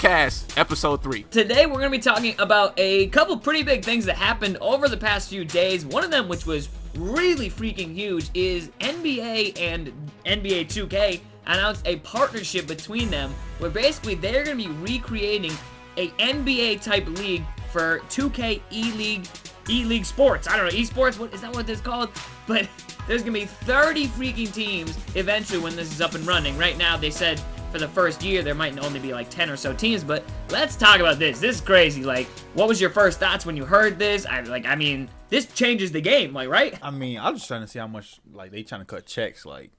TheYuckCast, episode 3. Today we're going to be talking about a couple pretty big things that happened over the past few days. One of them, which was really freaking huge, is NBA and NBA 2K announced a partnership between them where basically they're going to be recreating a NBA type league for 2K E-League Sports. I don't know, esports, what is that what it's called? But there's going to be 30 freaking teams eventually when this is up and running. Right now they said for the first year there might only be like 10 or so teams, but let's talk about this. This is crazy. Like, what was your first thoughts when you heard this? I mean, this changes the game, like, right? I mean, I'm just trying to see how much, like, they trying to cut checks, like,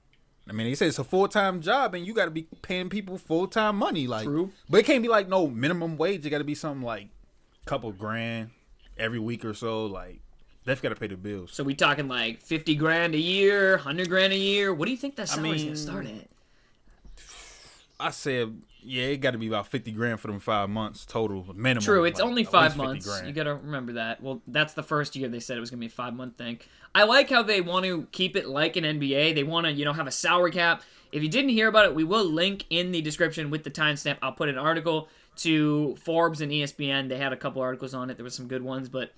I mean, they say it's a full-time job, and you got to be paying people full-time money, like. True. But it can't be, like, no minimum wage. It got to be something, like, couple grand every week or so, like. They've got to pay the bills. So we talking, like, 50 grand a year, 100 grand a year? What do you think that salary's going to start at? I said, yeah, it got to be about 50 grand for them 5 months total minimum. True, it's like, only 5 months. You got to remember that. Well, that's the first year they said it was going to be a 5-month thing. I like how they want to keep it like an NBA. They want to, have a salary cap. If you didn't hear about it, we will link in the description with the timestamp. I'll put an article to Forbes and ESPN. They had a couple articles on it. There were some good ones, but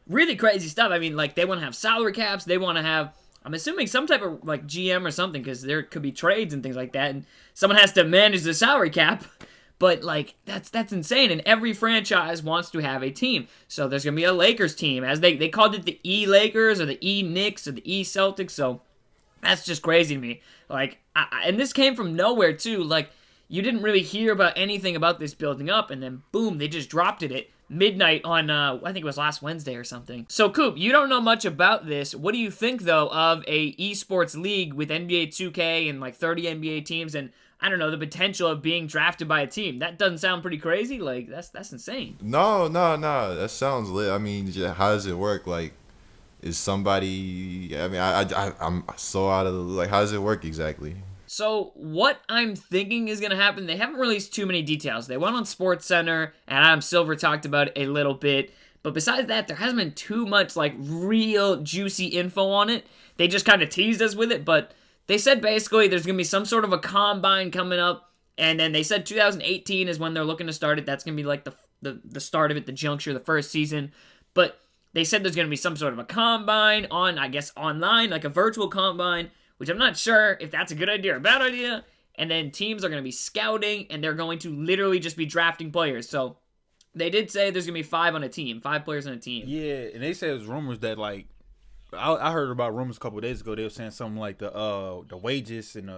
really crazy stuff. I mean, like, they want to have salary caps. They want to have, I'm assuming, some type of, like, GM or something, because there could be trades and things like that, and someone has to manage the salary cap. But, like, that's insane, and every franchise wants to have a team. So there's going to be a Lakers team, as they called it the E-Lakers, or the E-Knicks, or the E-Celtics, so that's just crazy to me. Like, and this came from nowhere, too. Like, you didn't really hear about anything about this building up, and then, boom, they just dropped it at midnight on, I think it was last Wednesday or something. So, Coop, you don't know much about this. What do you think, though, of a esports league with NBA 2K and, like, 30 NBA teams and, I don't know, the potential of being drafted by a team? That doesn't sound pretty crazy? Like, that's insane. No. That sounds lit. I mean, how does it work? Like, is somebody... I mean, I'm so out of the... Like, how does it work exactly? So, what I'm thinking is going to happen, they haven't released too many details. They went on SportsCenter, and Adam Silver talked about it a little bit. But besides that, there hasn't been too much, like, real juicy info on it. They just kind of teased us with it, but they said basically there's going to be some sort of a combine coming up. And then they said 2018 is when they're looking to start it. That's going to be, like, the start of it, the juncture, the first season. But they said there's going to be some sort of a combine on, I guess, online, like a virtual combine, which I'm not sure if that's a good idea or a bad idea. And then teams are going to be scouting, and they're going to literally just be drafting players. So they did say there's going to be 5 on a team, 5 players on a team. Yeah, and they said it was rumors that, like, I heard about rumors a couple of days ago. They were saying something like the wages and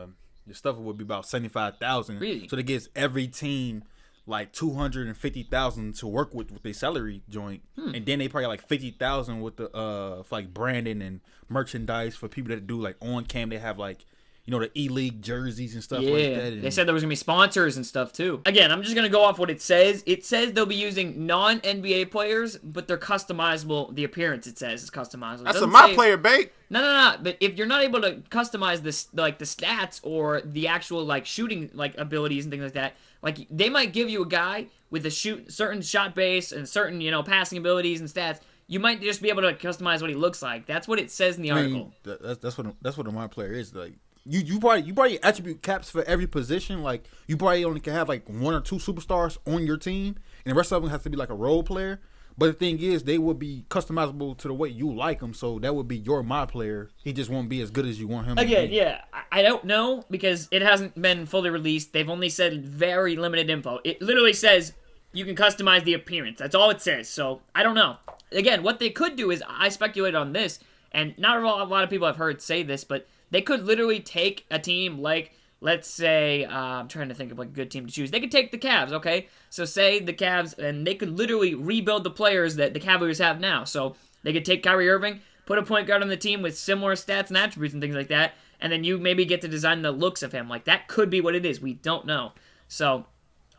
the stuff would be about $75,000. Really? So that gives every team like $250,000 to work with their salary joint, and then they probably got like $50,000 with the for like branding and merchandise for people that do like on cam. They have like, the E-League jerseys and stuff like that. And they said there was going to be sponsors and stuff, too. Again, I'm just going to go off what it says. It says they'll be using non-NBA players, but they're customizable. The appearance, it says, is customizable. That's my player, bait. No. But if you're not able to customize this, like the stats or the actual like shooting like abilities and things like that, like they might give you a guy with a certain shot base and certain passing abilities and stats. You might just be able to customize what he looks like. That's what it says in the article. That's what a my player is like. You probably attribute caps for every position. Like you probably only can have like 1 or 2 superstars on your team, and the rest of them have to be like a role player. But the thing is, they would be customizable to the way you like them. So that would be your my player. He just won't be as good as you want him to be. Again, yeah, I don't know because it hasn't been fully released. They've only said very limited info. It literally says you can customize the appearance. That's all it says. So I don't know. Again, what they could do is I speculated on this, and not a lot of people I've heard say this, but they could literally take a team like, let's say, I'm trying to think of like a good team to choose. They could take the Cavs, okay? So say the Cavs, and they could literally rebuild the players that the Cavaliers have now. So they could take Kyrie Irving, put a point guard on the team with similar stats and attributes and things like that, and then you maybe get to design the looks of him. Like, that could be what it is. We don't know. So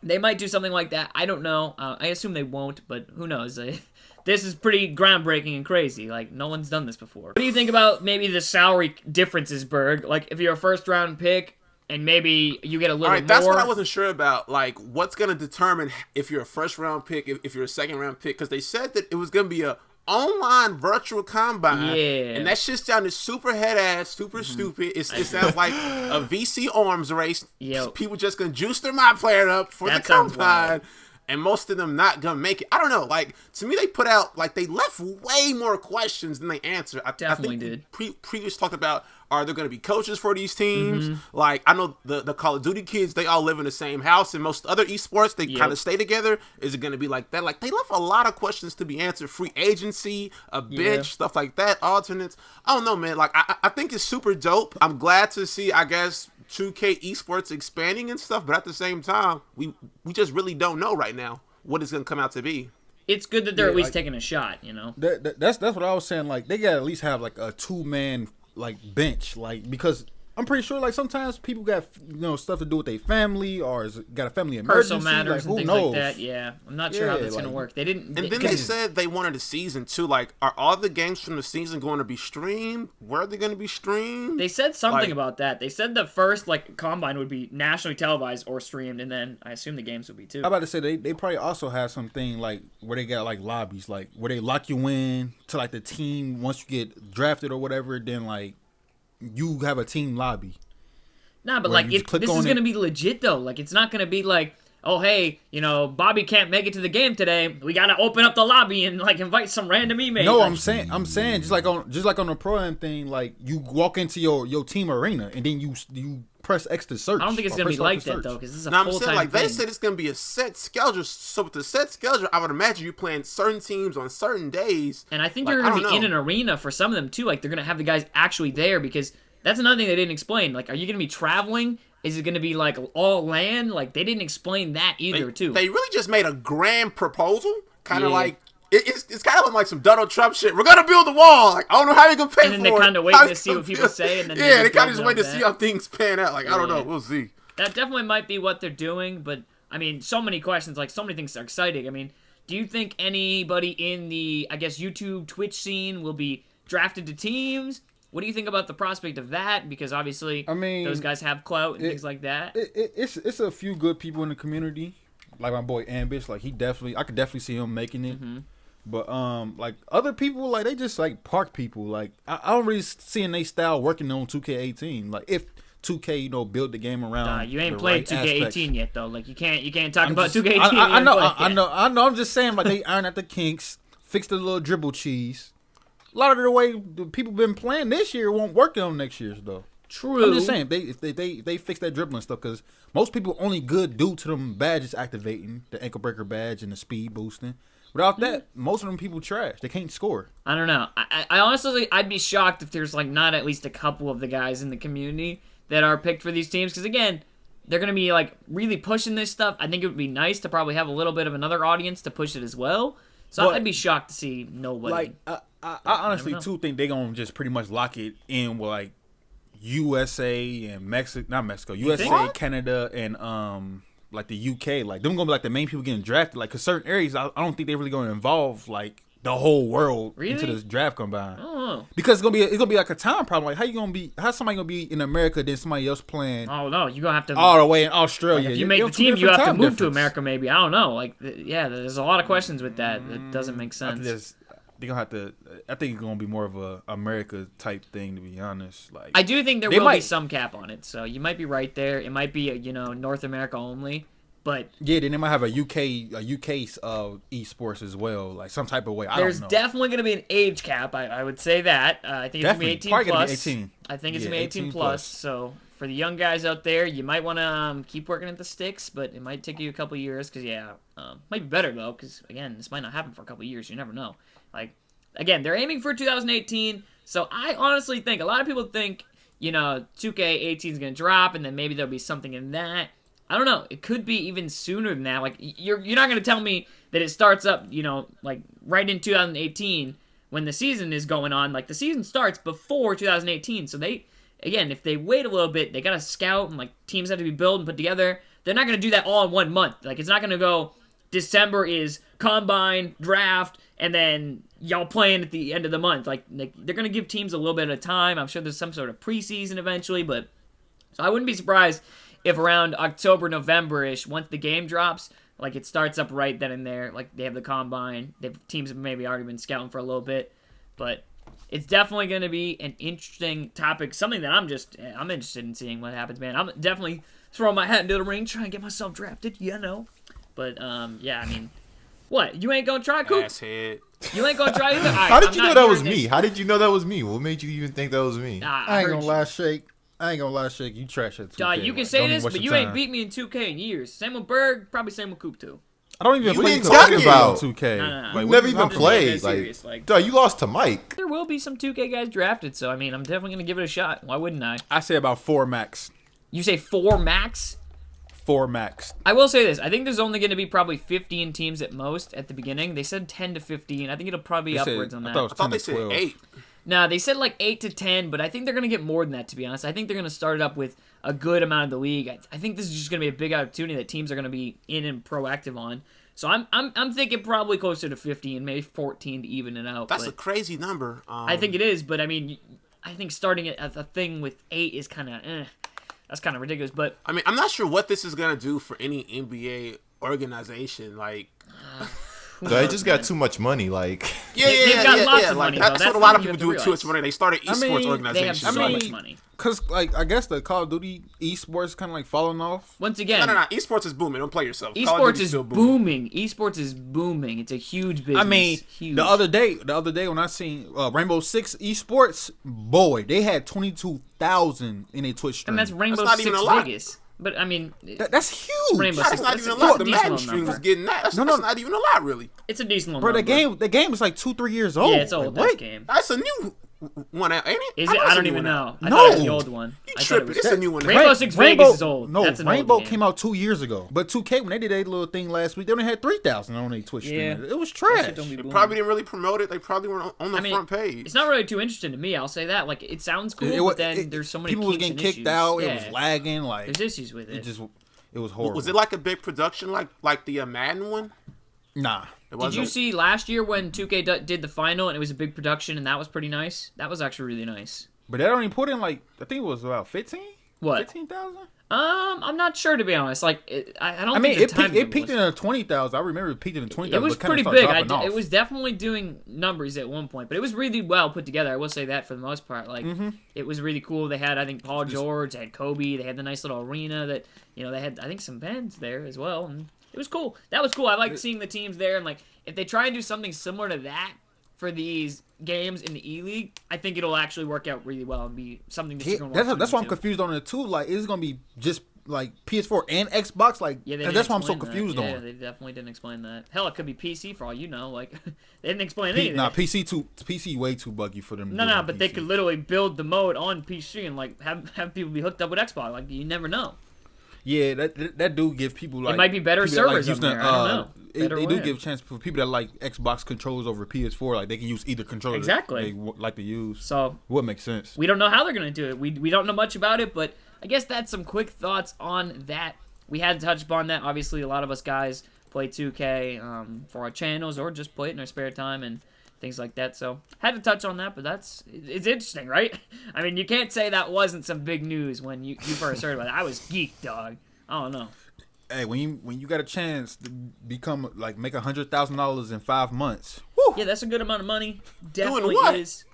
they might do something like that. I don't know. I assume they won't, but who knows? This is pretty groundbreaking and crazy. Like, no one's done this before. What do you think about maybe the salary differences, Berg? Like, if you're a first-round pick and maybe you get a little more. All right, that's what I wasn't sure about. Like, what's going to determine if you're a first-round pick, if you're a second-round pick? Because they said that it was going to be a online virtual combine. Yeah. And that shit sounded super head ass, super stupid. It sounds like a VC arms race. Yep. People just gonna juice their my player up for That the sounds combine. wild. And most of them not gonna make it. I don't know. Like, to me, they put out, like, they left way more questions than they answered. Definitely I think did. Previous talked about, are there gonna be coaches for these teams? Like, I know the Call of Duty kids, they all live in the same house, and most other esports, they kind of stay together. Is it gonna be like that? Like, they left a lot of questions to be answered. Free agency, a bench, stuff like that, alternates. I don't know, man. Like, I think it's super dope. I'm glad to see, I guess, 2K esports expanding and stuff, but at the same time, we just really don't know right now what it's gonna come out to be. It's good that they're at least like- taking a shot, you know. That's what I was saying. Like they gotta at least have like a 2-man like bench, like because I'm pretty sure like sometimes people got stuff to do with their family or got a family emergency. Personal matters like, and who things knows? like that. Yeah, I'm not sure how Yeah, that's gonna like- work. They didn't. And then they said they wanted a season too. Like, are all the games from the season going to be streamed? Where are they going to be streamed? They said something Like- about that. They said the first like combine would be nationally televised or streamed, and then I assume the games would be too. I'm about to say they probably also have something like where they got like lobbies, like where they lock you in to like the team once you get drafted or whatever. Then like you have a team lobby. Nah, but Where like you just click this on is it. gonna be legit though. Like it's not gonna be like, oh hey, Bobby can't make it to the game today. We gotta open up the lobby and like invite some random email. No, like, I'm saying just like on the pro-am thing, like you walk into your team arena and then you press X to search. I don't think it's or gonna be press Y like to that search. though, because this is a Now, I'm full saying, time like, thing. they said it's going to be a set schedule. So with the set schedule, I would imagine you playing certain teams on certain days. And I think Like, you're I going to don't be in know. an arena for some of them, too. Like, they're going to have the guys actually there because that's another thing they didn't explain. Like, are you going to be traveling? Is it going to be, like, all land? Like, they didn't explain that either, too. They really just made a grand proposal. Kind of Yeah. like, it's kind of like some Donald Trump shit. We're going to build a wall. Like, I don't know how you're going to pay for it. And then they kinda waiting to see what people say, and then they yeah, just they kind of build just wait to on see that. how things pan out. Like, I don't know. Yeah. We'll see. That definitely might be what they're doing, but, I mean, so many questions. Like, so many things are exciting. I mean, do you think anybody in the, I guess, YouTube, Twitch scene will be drafted to teams? What do you think about the prospect of that? Because obviously, I mean, those guys have clout and things like that. It's a few good people in the community, like my boy Ambish. Like I could definitely see him making it. Mm-hmm. But like other people, like they just like park people. Like I don't really seeing they style working on 2K18. Like if 2K build the game around. You ain't the played right 2K18 aspects. yet though. Like you can't talk I'm about just- 2K18. I know. You ain't played I yet. know. I'm just saying, like they iron out the kinks, fix the little dribble cheese. A lot of the way the people been playing this year won't work on next year's though. True. I'm just saying if they fix that dribbling stuff because most people only good due to them badges activating the ankle breaker badge and the speed boosting. Without that, most of them people trash. They can't score. I don't know. I honestly, I'd be shocked if there's like not at least a couple of the guys in the community that are picked for these teams. Because again, they're gonna be like really pushing this stuff. I think it would be nice to probably have a little bit of another audience to push it as well. So But- I'd be shocked to see nobody. Like I honestly know. too think they're gonna just pretty much lock it in with like USA and Mexico, USA, think? Canada, and like the UK. Like them gonna be like the main people getting drafted. Like cause certain areas, I don't think they're really gonna involve like the whole world into Really? this draft combine. Oh. Because it's gonna be like a time problem. Like how somebody gonna be in America then somebody else playing Oh no, you're gonna have to. all the way in Australia? if you They make the have two team, you different have to time move to difference. America. Maybe I don't know. Like, yeah, there's a lot of questions with that. That doesn't make sense. They're gonna have to. I think it's gonna be more of a America type thing, to be honest. Like I do think there They will be might- some cap on it, so you might be right there. It might be North America only, but yeah, then they might have a UK esports as well, like some type of way. I there's don't know. definitely going to be an age cap. I would say that. I think it's Definitely. going to be 18 Probably gonna be plus. 18. I think it's Yeah, going to be 18 18 plus. plus. So for the young guys out there, you might want to keep working at the sticks, but it might take you a couple years because might be better though. Because again, this might not happen for a couple years. You never know. Like again, they're aiming for 2018. So I honestly think a lot of people think 2K18 is going to drop, and then maybe there'll be something in that. I don't know. It could be even sooner than that. Like you're not going to tell me that it starts up, like right in 2018 when the season is going on. Like the season starts before 2018. So if they wait a little bit, they got to scout and like teams have to be built and put together. They're not going to do that all in 1 month. Like it's not going to go December is combine, draft, and then y'all playing at the end of the month. Like they're going to give teams a little bit of time. I'm sure there's some sort of preseason eventually, so I wouldn't be surprised if around October, November-ish, once the game drops, Like it starts up right then and there. Like they have the combine. Teams have maybe already been scouting for a little bit, but it's definitely going to be an interesting topic. Something that I'm interested in seeing what happens, man. I'm definitely throwing my hat into the ring, trying to get myself drafted. But yeah, I mean, what? You ain't gonna try, Coop? Asshead. You ain't gonna try either. Right, How did you know that was me? How did you know that was me? What made you even think that was me? I ain't gonna lie, Shake. You trash at 2K. You can say this, but you ain't beat me in 2K in years. Same with Berg, probably same with Coop too. I don't even play talking about 2K. No. Like, never even played. Like, duh, you lost to Mike. There will be some 2K guys drafted, so I mean, I'm definitely gonna give it a shot. Why wouldn't I? I say about 4 max. You say 4 max? 4 max. I will say this. I think there's only going to be probably 15 teams at most at the beginning. They said 10 to 15. I think it'll probably be upwards on that. I thought they said 8. No, they said like 8 to 10, but I think they're going to get more than that, to be honest. I think they're going to start it up with a good amount of the league. I think this is just going to be a big opportunity that teams are going to be in and proactive on. So I'm thinking probably closer to 15, maybe 14 to even it out. That's a crazy number. I think it is, but I mean, I think starting it at a thing with 8 is kind of that's kind of ridiculous. But I mean, I'm not sure what this is gonna do for any NBA organization. Like, They just got too much money. Like, they've got lots of money. That's what a lot of people do with too much money. They started esports They have organizations. so much money. Because, like, I guess the Call of Duty esports kind of, like, falling off. Once again... No. Esports is booming. Don't play yourself. Esports is booming. Esports is booming. It's a huge business. I mean, huge. the other day when I seen Rainbow Six Esports, boy, they had 22,000 in a Twitch stream. And that's Rainbow That's not Six even a lot. Vegas. But, I mean... That's huge. Rainbow That's Six, not that's even a a lot. The decent Madden little stream number. was getting that. That's not even a lot, really. It's a decent little Bro, number. the game is like 2-3 years old. Yeah, it's old, like, this game. That's a new one, ain't it? Is it? I don't even know. I No. thought it was the old one. You I thought it tripping. was... It's a new one. Rainbow Six Vegas is old. No, That's an Rainbow old game. came out 2 years ago. But 2K, when they did their little thing last week, they only had 3,000 on their Twitch stream. It was That trash. shit don't be They booming. probably didn't really promote it. They probably weren't on the front page. It's not really too interesting to me. I'll say that. Like, it sounds cool, but then there's so many people was kinks getting and kicked issues. out. Yeah. It was lagging. Like, There's issues with it. It was horrible. Was it like a big production, like the Madden one? Nah. Did you see last year when 2K did the final and it was a big production and that was pretty nice? That was actually really nice. But they only put in, like, I think it was about 15? What? 15,000? I'm not sure, to be honest. Like, I don't. I mean, think it peaked in the 20,000. I remember it peaked in the 20,000. It was pretty big. It was definitely doing numbers at one point, but it was really well put together. I will say that for the most part. Like, it was really cool. They had, I think, Paul George, they had Kobe, they had the nice little arena that, they had, I think, some fans there as well, and it was cool. That was cool. I liked seeing the teams there, and, like, if they try and do something similar to that for these games in the E-League, I think it'll actually work out really well and be something that you're going to watch. That's why I'm confused on it, too. Like, is it going to be just, like, PS4 and Xbox? Like, that's why I'm so confused on it. Yeah, they definitely didn't explain that. Hell, it could be PC for all you know. Like, they didn't explain anything. Nah, PC way too buggy for them. No, but they could literally build the mode on PC and, like, have people be hooked up with Xbox. Like, you never know. Yeah, that do give people, like... It might be better servers up there. I don't know. They do give a chance for people that like Xbox controllers over PS4. Like, they can use either controller exactly they like to use. So, what makes sense? We don't know how they're going to do it. We don't know much about it, but I guess that's some quick thoughts on that. We had to touch upon that. Obviously, a lot of us guys play 2K for our channels or just play it in our spare time and things like that. So, had to touch on that, but it's interesting, right? I mean, you can't say that wasn't some big news when you first heard about it. I was geeked, dog. I don't know. Hey, when you got a chance to become, like, make $100,000 in 5 months. Whew. Yeah, that's a good amount of money. Definitely is.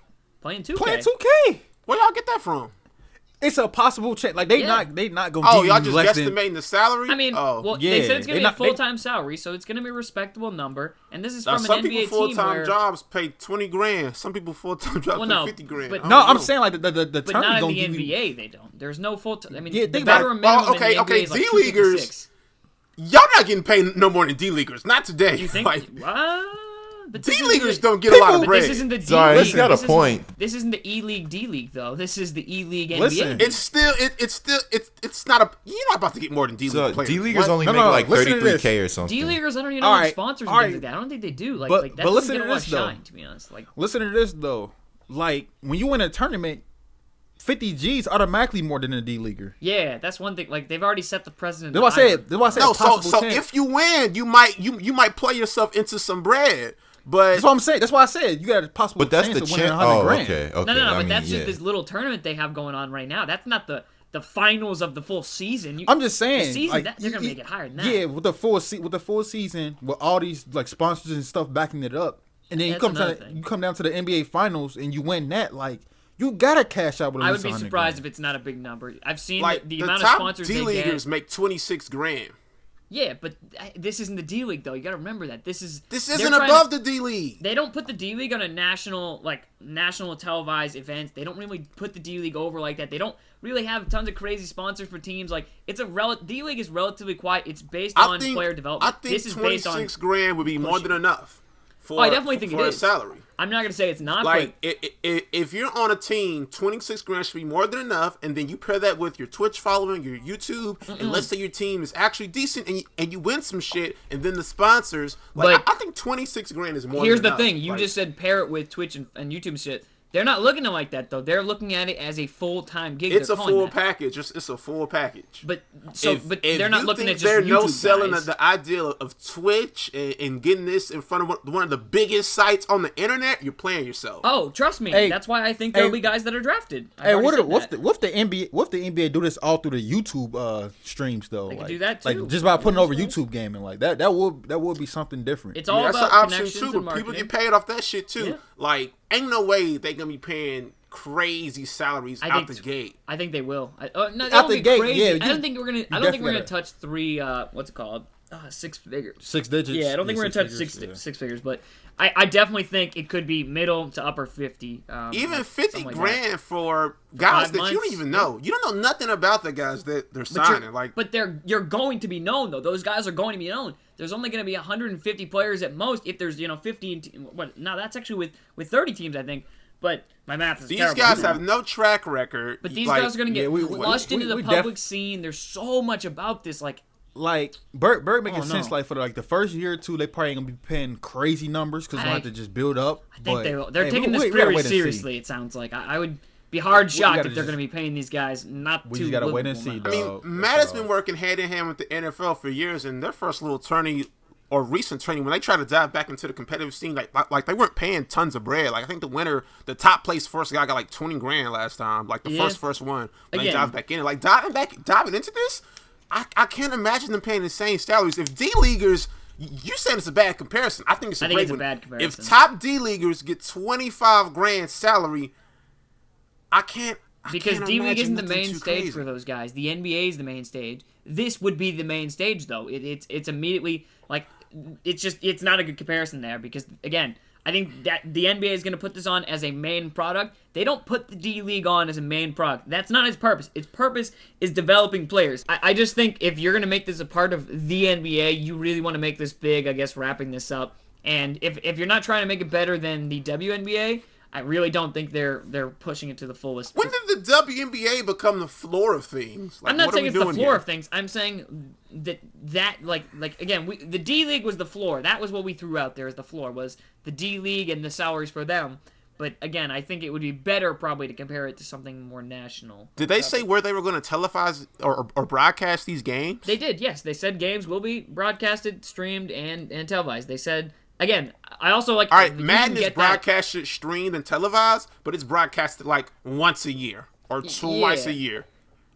Playing 2K. Playing 2K. Where y'all get that from? It's a possible chance. Like, they not gonna Oh, give y'all you just less estimating the salary? I mean, well, they said it's gonna be a full-time salary, so it's gonna be a respectable number. And this is from an NBA team. Some people full-time jobs pay $20,000. Some people full-time jobs pay $50,000. But I'm saying, like, the but term not gonna in the give NBA. You... They don't. There's no full-time. I mean, yeah, the veteran minimum in the NBA is like D-leaguers. Y'all not getting paid no more than D-leaguers. Not today. You think? Like, but D-leaguers don't get a lot of bread. This isn't the D-League. Sorry, this got a point. This isn't the E-League D-League though. This is the E-League NBA. Listen, it's not a. You're not about to get more than D-League players. D-leaguers only make like 33K or something. D-Leaguers, I don't even know what sponsors and things like that. I don't think they do. Like that doesn't get a lot of shine, to be honest. Like, listen to this though. Like, when you win a tournament, 50 G's automatically more than a D-leaguer. Yeah, that's one thing. Like, they've already set the precedent. That's why I said. No, so if you win, you might play yourself into some bread. But that's what I'm saying. That's why I said you got a possible chance of winning $100,000. Okay. No, but that's just this little tournament they have going on right now. That's not the the finals of the full season. I'm just saying, the season, like, they're gonna make it higher than that. Yeah, with the full season, with all these like sponsors and stuff backing it up, and then you come down to the NBA finals and you win that, like you gotta cash out with. I would be surprised if it's not a big number. I've seen like the amount of sponsors D leaguers make $26,000. Yeah, but this isn't the D League though. You got to remember that this isn't above the D League. They don't put the D League on a national televised events. They don't really put the D League over like that. They don't really have tons of crazy sponsors for teams. Like D League is relatively quiet. It's based on player development. I think this is $26,000 would be more than enough for I definitely think it is. A salary. I'm not gonna say it's not. Like, but if you're on a team, $26,000 should be more than enough, and then you pair that with your Twitch following, your YouTube, and let's say your team is actually decent, and you win some shit, and then the sponsors. Like, I think $26,000 is more. Here's than the enough. thing: you just said pair it with Twitch and YouTube shit. They're not looking at it like that though. They're looking at it as a full-time gig. It's a full package. It's a full package. But they're not looking at just they're YouTube selling guys. the idea of Twitch and getting this in front of one of the biggest sites on the internet. You're playing yourself. Oh, trust me. Hey, that's why I think there'll be guys that are drafted. What if the NBA do this all through the YouTube streams though? They could do that too. Like just by putting over YouTube gaming like that. That would be something different. It's all that's about an option connections too. and But people marketing. get paid off that shit too. Yeah. Like, ain't no way they gonna be paying crazy salaries out the gate. I think they will. No, they Out won't the be gate, crazy. yeah, I don't think we're gonna. I don't think we're gonna touch three. What's it called? 6 figures. 6 digits. Yeah, I don't think we're gonna touch six figures, but I definitely think it could be middle to upper 50. Even $50,000 for guys 5 that you don't months. even know. You don't know nothing about the guys that they're signing. But you're going to be known though. Those guys are going to be known. There's only going to be 150 players at most. If there's 15. Now that's actually with 30 teams, I think. But my math is terrible. These guys have no track record. But these guys are going to get flushed into the public def- scene. There's so much about this. Like Bird making sense. Like for the first year or two, they probably ain't gonna be paying crazy numbers because they have to just build up. I think they will. They're hey, taking this very seriously. It sounds like I would be hard shocked if they're going to be paying these guys not too. We just gotta wait and see. I mean, Madden's been working hand in hand with the NFL for years, and their first little tourney or recent training when they tried to dive back into the competitive scene, like they weren't paying tons of bread. Like I think the top place first guy got like $20,000 last time. Like the first one when they dived back in. Like diving into this, I can't imagine them paying insane salaries. If D leaguers, you saying it's a bad comparison. I think it's a great one. Bad comparison. If top D leaguers get $25,000 salary, I can't. Because D League isn't the main stage for those guys. The NBA is the main stage. This would be the main stage, though. It's immediately like it's not a good comparison there because again, I think that the NBA is going to put this on as a main product. They don't put the D League on as a main product. That's not its purpose. Its purpose is developing players. I just think if you're going to make this a part of the NBA, you really want to make this big. I guess wrapping this up, and if you're not trying to make it better than the WNBA. I really don't think they're pushing it to the fullest. When did the WNBA become the floor of things? Like, I'm not saying it's the floor of things. I'm saying that like again, the D League was the floor. That was what we threw out there as the floor was the D League and the salaries for them. But again, I think it would be better probably to compare it to something more national. Did they say where they were going to televise or broadcast these games? They did. Yes, they said games will be broadcasted, streamed, and televised. They said. Again, I also like. All right, Madden is broadcasted, streamed, and televised, but it's broadcasted like once a year or twice a year.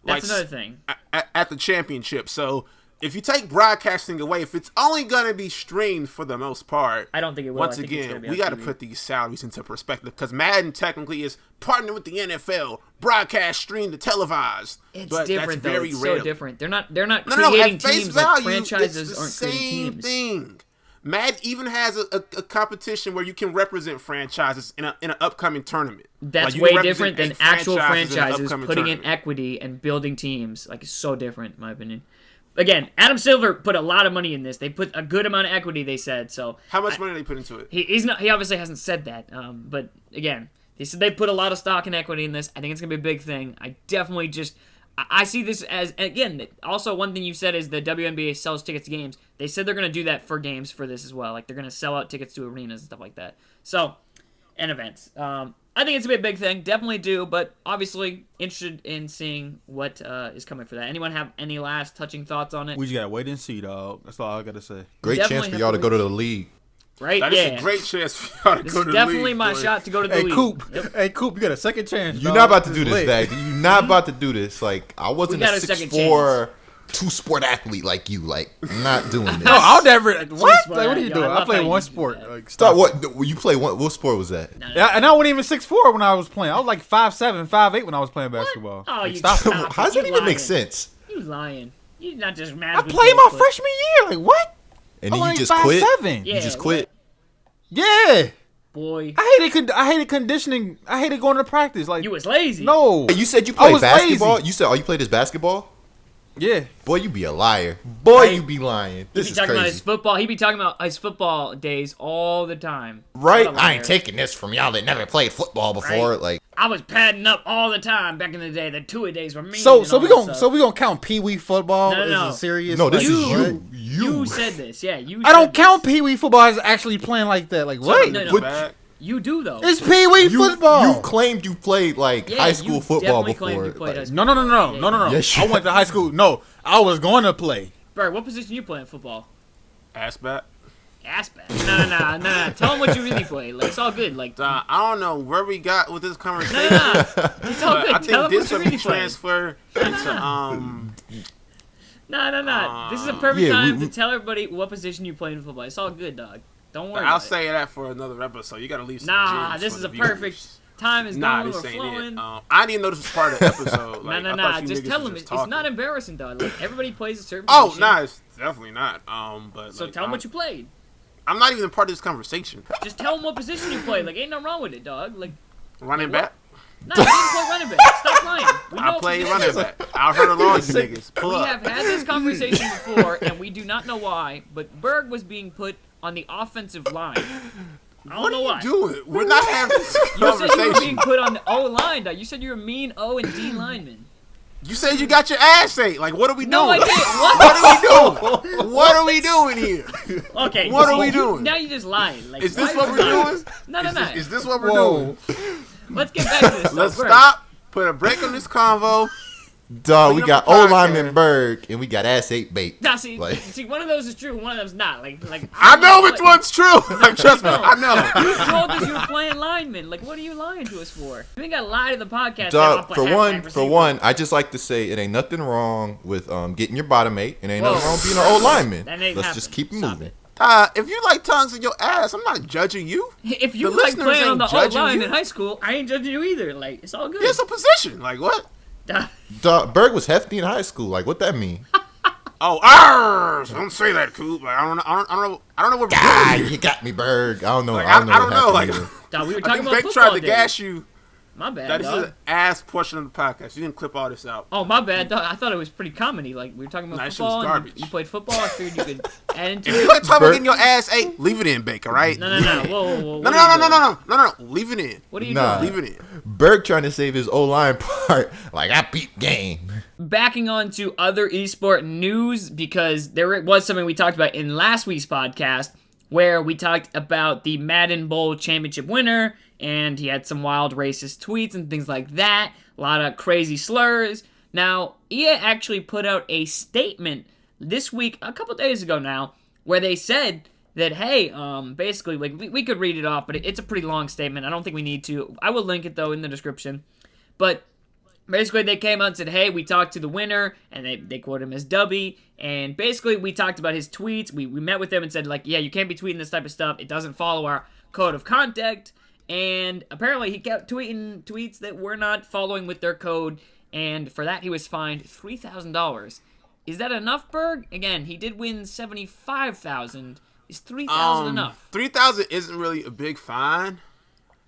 That's another thing. At the championship. So if you take broadcasting away, if it's only going to be streamed for the most part, I don't think it will. Once again, we got to put these salaries into perspective because Madden technically is partnering with the NFL, broadcast, streamed, and televised. It's but different that's though. very It's rare. so different. They're not creating at face teams value, like franchises it's the aren't creating teams. Same thing. Madden even has a competition where you can represent franchises in an upcoming tournament. That's way different than actual franchises putting in equity and building teams. Like, it's so different, in my opinion. Again, Adam Silver put a lot of money in this. They put a good amount of equity, they said. So how much money did they put into it? He obviously hasn't said that. But again, he said they put a lot of stock and equity in this. I think it's gonna be a big thing. I definitely I see this as, again, also one thing you said is the WNBA sells tickets to games. They said they're going to do that for games for this as well. Like, they're going to sell out tickets to arenas and stuff like that. So, and events. I think it's going to be a big thing. Definitely do, but obviously interested in seeing what is coming for that. Anyone have any last touching thoughts on it? We just got to wait and see, dog. That's all I got to say. Great chance for y'all to go to the league. right? That is a great chance for y'all to This go is to the definitely league, my boy. shot to go to the Hey, league. Coop. Yep. Hey, Coop, you got a second chance. You're dog. not about to This do is this, lit. Dag. You're not about to do this. Like, I wasn't got a a second 6'4", two-sport athlete like you. Like, I'm not doing this. No, I'll never. Like, What? sport, Like, what are you yo, doing? I I love play how one you do sport. that. Like, Stop. stop. What you play? What sport was that? And I wasn't even 6'4" when I was playing. I was like 5'7", 5'8" when I was playing basketball. Oh, Like, you stop. stop. How does that You even make lying. sense? You lying. You not just mad. I played my freshman year. Like what? And I'm then you only just quit. 5'7". Yeah, You just quit. Yeah. Boy, I hated conditioning. I hated going to practice. Like you was lazy. no. Hey, you said you I played was basketball. lazy. You said, oh, you played this basketball? Yeah. Boy, you be a liar. Boy, you be lying. He This be is talking about his crazy. football. He be talking about his football days all the time. Right? What a I ain't liar. taking this from y'all that never played football before. Right. Like, I was padding up all the time back in the day. The two-a days were mean. So and so all we that gonna stuff. count Pee Wee football No, as no. a serious? no, this like, is what? you. You said this, yeah. You. I said don't this. count Pee Wee football as actually playing like that. Like what? No, no. Back. You do though. It's Pee Wee football. You claimed you played like Yeah, high you school football definitely claimed before. you played Like, high No. Yes, I you- went to high school. No, I was going to play. Bert, what position you play in football? Ass back. Ass back. No. Tell him what you really play. Like it's all good. Like I don't know where we got with this no. conversation. It's all But good. I Tell think him this what you would really be play. transferred into No. This is a perfect Yeah, time we- to tell everybody what position you play in football. It's all good, dog. Don't worry. I'll about it. say that for another episode. You gotta leave some Nah, gems this for is the a perfect viewers. time. Is Nah, going. this We're ain't flowing. it. I didn't know this was part of the episode. Like, I No. thought you Just niggas tell was him just it's not talking. embarrassing, dog. Like everybody plays a certain Oh, position. nah, it's definitely not. But So like, tell him what you played. I'm not even part of this conversation. Just tell him what position you play. Like ain't nothing wrong with it, dog. Like Running Like back. no, you didn't play running back. Stop lying. We know I play positions. running back. I heard along you niggas. Pull We up. have had this conversation before, and we do not know why. But Berg was being put on the offensive line. I don't What know are why. you doing? We're not having this You said you were being conversation. put on the O line, dog. You said you were a mean O and D lineman. You said you got your ass ate. Like, what are we No, I doing? didn't. What are we doing? What are we doing here? Okay. What are see, we doing? Now you just lying. Like, Is this why what you we're lying? doing? No. Is this what we're Whoa. doing? Let's get back to this. Let's Berg. stop. Put a break on this convo. dog, we Clean got up the O podcast. lineman Berg and we got ass 8 bait. Now, see, Like- one of those is true, one of them's not. Like I know which one's true. Like, trust me, I know. You told us you were playing lineman. Like, what are you lying to us for? You ain't got to lie to the podcast. Dog, I'll for play one, halfback for receiver. one, I just like to say it ain't nothing wrong with getting your bottom 8. It ain't Whoa. nothing wrong with being an old lineman. That ain't Let's just happening. keep it Stop moving. it. If you like tongues in your ass, I'm not judging you. If you The like listeners playing on ain't the O judging line you. in high school, I ain't judging you either. Like, it's all good. It's a position. Like, what? Dog, Berg was hefty in high school. Like, what that mean? Oh, arrs! Don't say that, Coop. Like, I don't know what we're Ah, doing. you got me, Berg. I don't know. Like, I don't know. I don't know. what Like, happened either. Dog, we were I talking think about Beck football tried to days. gas you. My bad, That is dog. the ass portion of the podcast. You didn't clip all this out. Oh, my bad, dog. I thought it was pretty comedy. Like, we were talking about Nah, that shit was football. And garbage. you played football. I figured you could add into If you it. like talking about Bert- getting your ass ate, leave it in, Bake. All right? No. Whoa. No, What are you doing? no. Leave it in. What are you Nah. doing? Leave it in. Berg trying to save his O line part. Like, I beat game. Backing on to other esport news, because there was something we talked about in last week's podcast where we talked about the Madden Bowl championship winner, and he had some wild racist tweets and things like that, a lot of crazy slurs. Now, EA actually put out a statement this week, a couple days ago now, where they said that, hey, basically, like, we could read it off, but it's a pretty long statement. I don't think we need to. I will link it, though, in the description. But basically, they came out and said, hey, we talked to the winner, and they quote him as Dubby, and basically, we talked about his tweets. We met with them and said, like, yeah, you can't be tweeting this type of stuff. It doesn't follow our code of conduct, and apparently, he kept tweeting tweets that were not following with their code, and for that, he was fined $3,000. Is that enough, Berg? Again, he did win $75,000. Is $3,000 enough? 3,000 isn't really a big fine.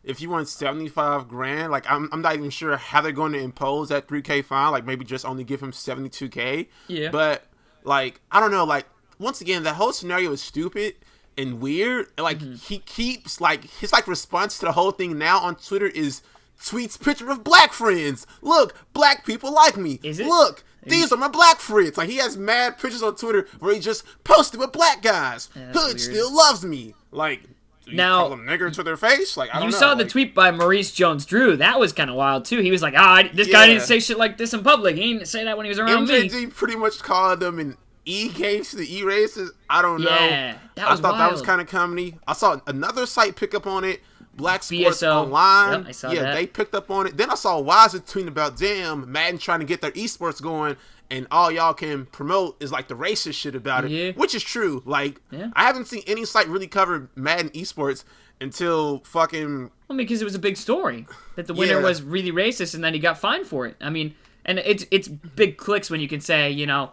If you want 75 grand, like I'm not even sure how they're going to impose that 3K fine. Like maybe just only give him 72K. Yeah. But like I don't know. Like once again, that whole scenario is stupid and weird. And, like he keeps like his like response to the whole thing now on Twitter is tweets picture of black friends. Look, black people like me. Is it? Look. These are my black friends. Like he has mad pictures on Twitter where he just posted with black guys. that's Hood weird. still loves me. Like you Now- call them nigger to their face. Like I don't You know. saw the like, tweet by Maurice Jones-Drew. That was kind of wild, too. He was like, this guy Yeah. didn't say shit like this in public. He didn't say that when he was around me. MJG pretty much called them an E-games to the E-races. I don't know. Yeah, that was I thought that was wild. kind of comedy. I saw another site pick up on it. Black Sports BSO. Online. Yep, I saw that. They picked up on it. Then I saw Wiser tweeting about, damn, Madden trying to get their esports going, and all y'all can promote is like the racist shit about it, Yeah. which is true. Like, Yeah. I haven't seen any site really cover Madden esports until fucking. Well, because it was a big story that the winner Yeah. was really racist, and then he got fined for it. I mean, and it's big clicks when you can say, you know,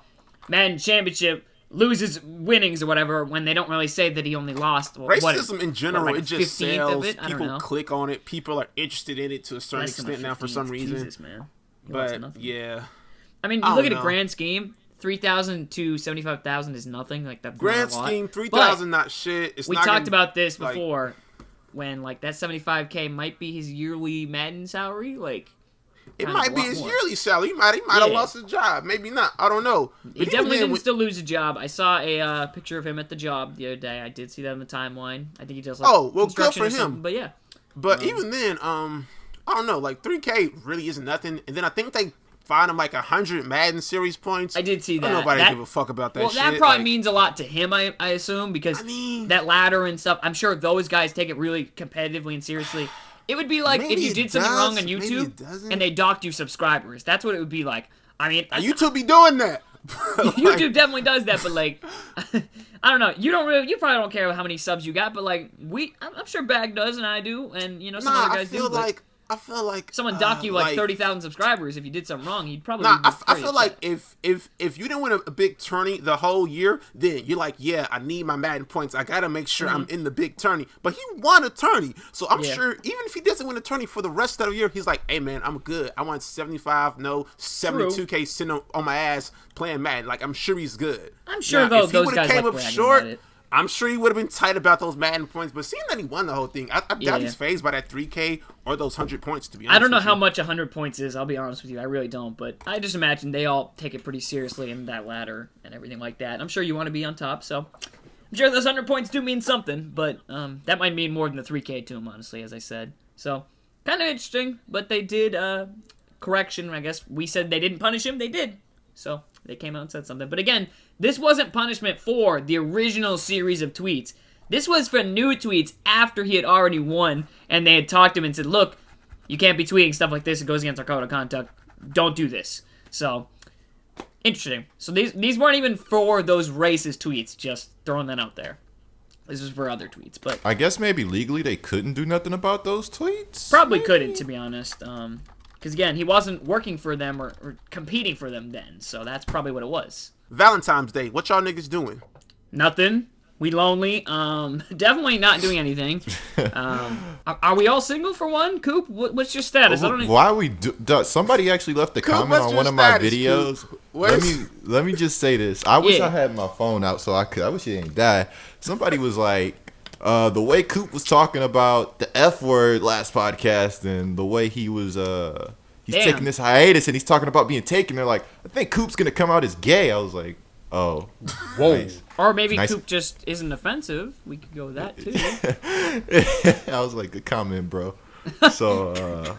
Madden Championship loses winnings or whatever when they don't really say that he only lost. Racism in general, like it just 15th of sells. it? I don't People know. click on it. People are interested in it to a certain Less than a extent now for 15th. some reason. Jesus, man. You lost But nothing. yeah, I mean, I you look don't at a know. grand scheme, 3,000 to 75,000 is nothing. Like that's grand not a lot. scheme, 3,000 not shit. It's We not talked gonna, about this like- before, when like that 75K might be his yearly Madden salary. Like, It kind of might a be lot his more. yearly salary. He might have Yeah. lost his job. Maybe not. I don't know. But He even definitely then, didn't still lose a job. I saw a picture of him at the job the other day. I did see that on the timeline. I think he does like Oh, well, good construction for or him. something, but yeah. But even then, I don't know. Like 3K really isn't nothing. And then I think they find him like 100 Madden series points. I did see that. Nobody That- give a fuck about that Well, shit. that probably Like, means a lot to him, I assume, because I mean- that ladder and stuff, I'm sure those guys take it really competitively and seriously. It would be like if Maybe you it did something does, wrong on maybe YouTube it doesn't. and they docked you subscribers. That's what it would be like. I mean, YouTube be doing that. Like, YouTube definitely does that, but like, I don't know. You probably don't care how many subs you got, but like, I'm sure Bag does and I do, and you know some other I guys feel do. but like someone dock you like 30,000 subscribers if you did something wrong. He'd probably. Nah, be I pretty feel upset. like if you didn't win a big tourney the whole year, then you're like, yeah, I need my Madden points. I gotta make sure I'm in the big tourney. But he won a tourney, so I'm Yeah. sure even if he doesn't win a tourney for the rest of the year, he's like, hey man, I'm good. I want 75, no 72K sitting on my ass playing Madden. Like I'm sure he's good. I'm sure Now, if he those would've guys came like up bragging short, about it. I'm sure he would have been tight about those Madden points, but seeing that he won the whole thing, I doubt Yeah. he's fazed by that 3K or those 100 points, to be honest. I don't know with how you. much 100 points is. I'll be honest with you. I really don't. But I just imagine they all take it pretty seriously in that ladder and everything like that. I'm sure you want to be on top, so I'm sure those 100 points do mean something. But that might mean more than the 3K to him, honestly, as I said. So kind of interesting. But they did correction. I guess we said they didn't punish him. They did. So they came out and said something. But again, this wasn't punishment for the original series of tweets. This was for new tweets after he had already won, and they had talked to him and said, look, you can't be tweeting stuff like this. It goes against our code of conduct. Don't do this. So, interesting. So these weren't even for those racist tweets, just throwing that out there. This was for other tweets, but I guess maybe legally they couldn't do nothing about those tweets. probably couldn't, to be honest. Because, again, he wasn't working for them or competing for them then, so that's probably what it was. Valentine's Day, what y'all niggas doing? Nothing. We lonely. Definitely not doing anything. Are we all single for one? Coop, what's your status? I don't even... Why we do? Somebody actually left a comment what's on your one of my status, videos. Coop? What's- Let me just say this. I wish Yeah. I had my phone out so I could. I wish it didn't die. Somebody was like, the way Coop was talking about the F word last podcast, and the way he was he's Damn. taking this hiatus, and he's talking about being taken. They're like, I think Coop's gonna come out as gay. I was like, oh, Whoa. nice. Or maybe Nice. Coop just isn't offensive. We could go with that, too. I was like, good comment, bro. So,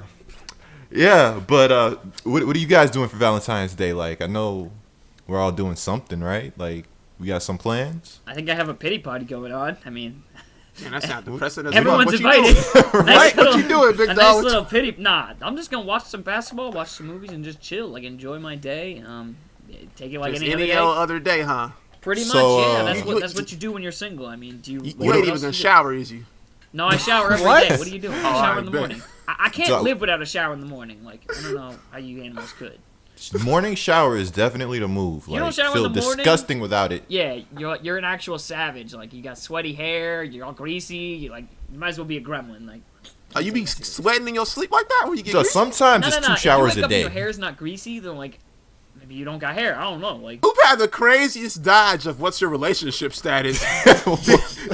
yeah, but what are you guys doing for Valentine's Day? Like, I know we're all doing something, right? Like, we got some plans? I think I have a pity party going on. I mean, Man, that sounds depressing as everyone's fuck. invited. Right? What you doing, big a dog? nice What little pity. Nah, I'm just gonna watch some basketball, watch some movies, and just chill. Like enjoy my day. Take it like Just any any other day. other day, huh? Pretty much, So, yeah. uh, That's what you do when you're single. I mean, do you? You what ain't else even do gonna you do? shower, is you? No, I shower every What? day. What are you doing? I shower alright, in the bet. morning. I can't So- live without a shower in the morning. Like I don't know how you animals could. Morning shower is definitely the move. You don't Like, shower in feel the morning? disgusting without it. Yeah, you're an actual savage. Like you got sweaty hair, you're all greasy. You might as well be a gremlin. Like You be sweating in your sleep like that when you get So greasy? sometimes no. it's two If showers you wake a up and day. your hair's not greasy, then like maybe you don't got hair. I don't know. Like Who had the craziest dodge of what's your relationship status?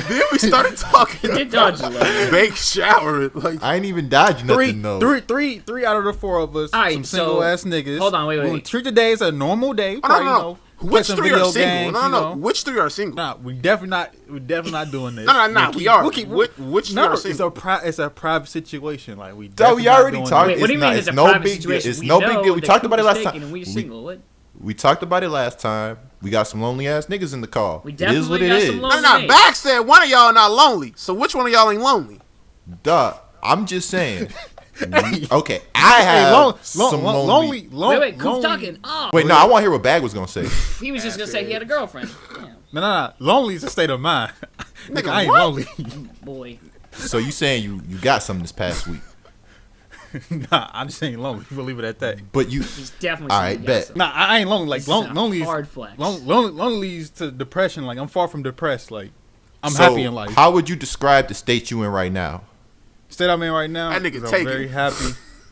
Then we started talking It dodged a about little. bake shower. Like, I ain't even dodging nothing though. Three out of the four of us, Alright, some so- single ass niggas. hold on, wait. We'll treat the day as a normal day. oh, Probably, no. you know, play Which some three video are single? games, No. you know. Which three are single? Nah, we're definitely not doing this. No. We are. Which three No, are it's single? it's a private situation. Like we. So definitely we not already doing talked. this. Wait, what do you mean? It's It's a no private big deal. situation. It's We no know big deal. We that talked Coop about it is last taken time. And we're single. What? We talked about it last time. We got some lonely ass niggas in the call. We It is definitely what it got is. some lonely- No, Bag said one of y'all not lonely. So which one of y'all ain't lonely? Duh. I'm just saying. Okay, I have some lonely. Wait, Coop's talking. Oh, Wait, no, I want to hear what Bag was gonna say. he was just gonna say he had a girlfriend. Damn, No. Lonely is a state of mind. Nigga, I ain't what? lonely. boy. So you saying you got something this past week, Nah, I'm just saying lonely. We'll leave it at that. but you. He's definitely. All right, bet. Nah, I ain't lonely. Like This is a lonely is hard flex. lonely leads to depression. Like I'm far from depressed. Like I'm So, happy in life. How would you describe the state you in right now? State I'm in right now. That nigga is I'm taking. very happy.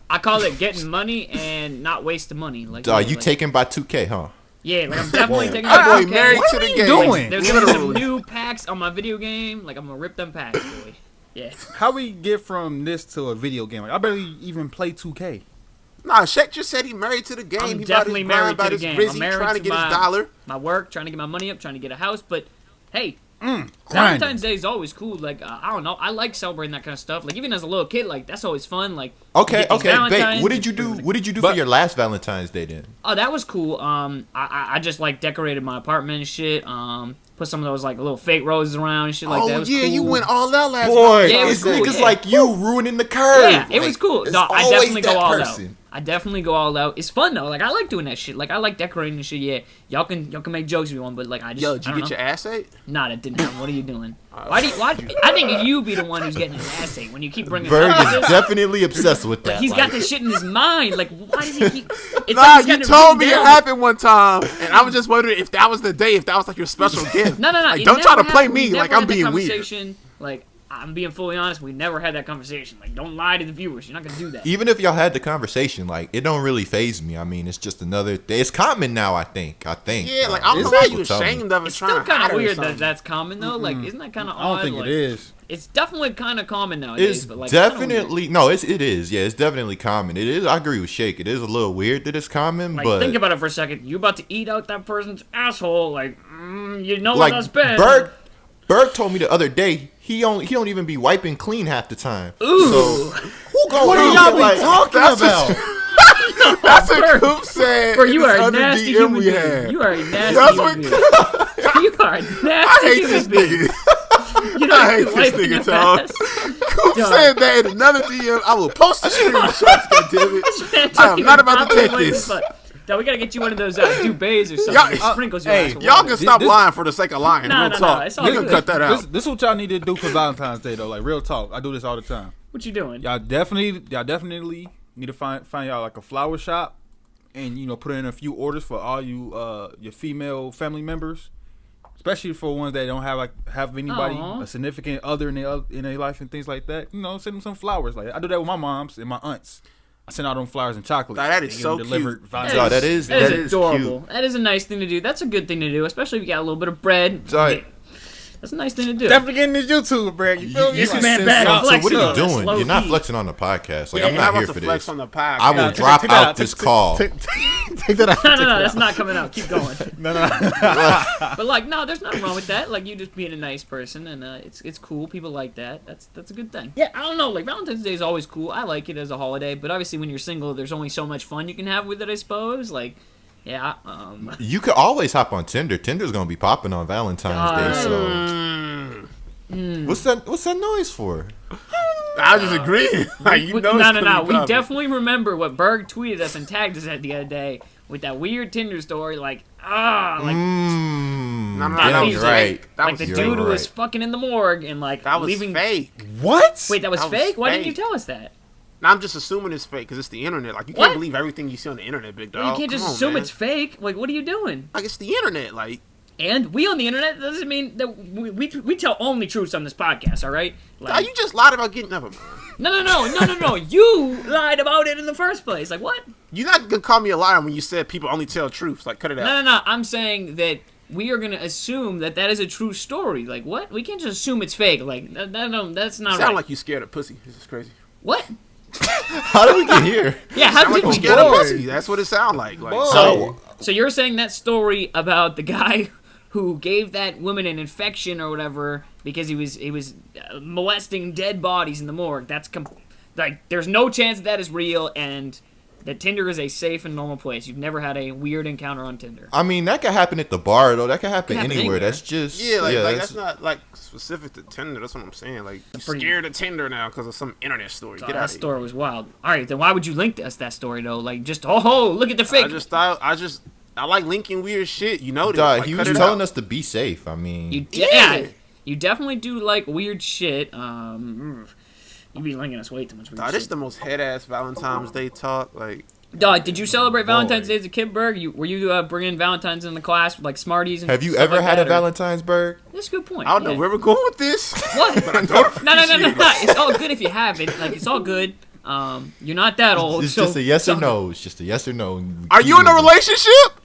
I call it getting money and not wasting money. Like, Are you like, taken by 2K, huh? Yeah, like I'm definitely taking. That boy my married packs. to the you game. doing? There's gonna be some new packs on my video game. Like I'm gonna rip them packs, boy. Yeah. How we get from this to a video game? Like I barely even play 2K. Nah, Shaq just said he married to the game. I'm he definitely married about to the his game. Rizzy, I'm married trying to to get my- his dollar. My work, trying to get my money up, trying to get a house. But hey, Grinding. Valentine's Day is always cool. Like I don't know, I like celebrating that kind of stuff. Like even as a little kid, like that's always fun. Like Okay, you get these okay. Babe, Valentines, what did you do? What did you do But- for your last Valentine's Day then? Oh, that was cool. I just like decorated my apartment and shit. Put some of those like little fake roses around and shit like that. It Oh was yeah, cool. you went all out last Boy, night. Yeah, it was it's cool, niggas yeah. like you ruining the curve. Yeah, it was cool. It's No, I always definitely go that all person. out. I definitely go all out. It's fun though. Like I like doing that shit. Like I like decorating and shit. Yeah, y'all can make jokes if you want, but like I just. Yo, did I you don't get know. your ass ate? Nah, that didn't happen. What are you doing? Why? I think you be the one who's getting his ass ate when you keep bringing Berg up is this. definitely obsessed with that. He's like, got this shit in his mind. Like, why does he keep? It's Nah, like he's you got it told written me it down. happened one time, and I was just wondering if that was the day, if that was like your special gift. No. Like, it don't try to never play happened. me We like never I'm had that being weird. conversation. Like, I'm being fully honest. We never had that conversation. Like, don't lie to the viewers. You're not gonna do that. even if y'all had the conversation, like it don't really phase me. I mean, it's just another. It's common now. I think. Yeah, like I don't know Is why it? you People tell me. ashamed of it. It's trying still to kind hide of it or weird that something. that's common though. Like, isn't that kind of I odd? don't think like, it is. It's definitely kind of common nowadays. It's but like, kinda weird. definitely no. It is. Yeah, it's definitely common. It is. I agree with Shake. It is a little weird that it's common, Like, but think about it for a second. You about to eat out that person's asshole. Like, you know like what that's been. Berg told me the other day he don't even be wiping clean half the time. Ooh. So who gonna What read are y'all it be like, talking that's about? That's Berg. what Coop said. Bro, you in are this a other nasty DM human we being. had. You are a nasty That's human being. what You are a I nasty hate human this being. nigga. You know, I hate you this wiping nigga, your Tom. ass. Coop Yo. said that in another DM. I will post the screenshots, goddammit. I am not about to take this. Now we gotta get you one of those duvets or something. Y'all- that sprinkles your hey, ass with Y'all water. can stop This- lying for the sake of lying. Nah, Real nah, talk. nah, it's all You can good. cut that out. This is what y'all need to do for Valentine's Day though. Like real talk. I do this all the time. What you doing? Y'all definitely need to find y'all like a flower shop, and put in a few orders for all you your female family members, especially for ones that don't have anybody, Aw. a significant other in their life and things like that. Send them some flowers. Like I do that with my moms and my aunts. I send out them flowers and chocolates. Nah, that is They get so them delivered cute. Valentine's Yo, that is adorable. cute. That is a nice thing to do. That's a good thing to do, especially if you got a little bit of bread. Sorry. That's a nice thing to do. Definitely getting this YouTube, bro. You feel me? This can man send back some- so flexing what are on you us, doing? low You're not key. flexing on the podcast. Like Yeah, I'm I'm not about here to for flex this. on the podcast. I will Nah, drop take that out out. this call. Take that out. No, that's not coming out. Keep going. No. But like, no, there's nothing wrong with that. Like, you just being a nice person, and it's cool. People like that. That's a good thing. Yeah, I don't know. Like, Valentine's Day is always cool. I like it as a holiday, but obviously when you're single, there's only so much fun you can have with it. I suppose. Like, yeah. You could always hop on Tinder. Tinder's gonna be popping on Valentine's Day. So what's that noise for? I just agree. Like, you know it's No. gonna be We popping. definitely remember what Berg tweeted us and tagged us at the other day with that weird Tinder story. Like, No, no, that that was was fake. fake. That like was the you're dude who was right. fucking in the morgue and like That was leaving. fake. What? Wait, that was That was fake? Why didn't you fake. tell us that? Now, I'm just assuming it's fake because it's the internet. Like, you What? can't believe everything you see on the internet, big dog. Well, you can't just Come on, assume man. it's fake. Like, what are you doing? Like, it's the internet. Like, And we on the internet doesn't mean that we tell only truths on this podcast. All right? nah, you just lied about getting never mind. No. You lied about it in the first place. Like what? You're not gonna call me a liar when you said people only tell truths. Like, cut it out. No. I'm saying that we are gonna assume that is a true story. Like what? We can't just assume it's fake. Like that's not Sound right. like you scared of pussy. This is crazy. What? How did we get here? Yeah. How Sound like did you we scared get? of pussy. That's what it sound like. Like, So you're saying that story about the guy who gave that woman an infection or whatever because he was molesting dead bodies in the morgue. That's like there's no chance that is real, and that Tinder is a safe and normal place. You've never had a weird encounter on Tinder. I mean, that could happen at the bar though. That could happen anywhere. That's just that's not like specific to Tinder. That's what I'm saying. Like, you're scared of Tinder now because of some internet story. Get out. That story was wild. All right, then why would you link us that story though? Like, just look at the fake. I like linking weird shit. You know, like, he was telling us to be safe. I mean, you definitely do like weird shit. You be linking us way too much. This is the most head ass Valentine's Day talk. Like, dog, did you celebrate Valentine's Day as a kid, Berg? Were you bringing Valentines in the class with like Smarties? And have you ever had a Valentine's, Berg? That's a good point. I don't know where we're going with this. What? No. It's all good if you have it. Like, it's all good. You're not that old. It's just a yes or no. It's just a yes or no. Are you in a relationship?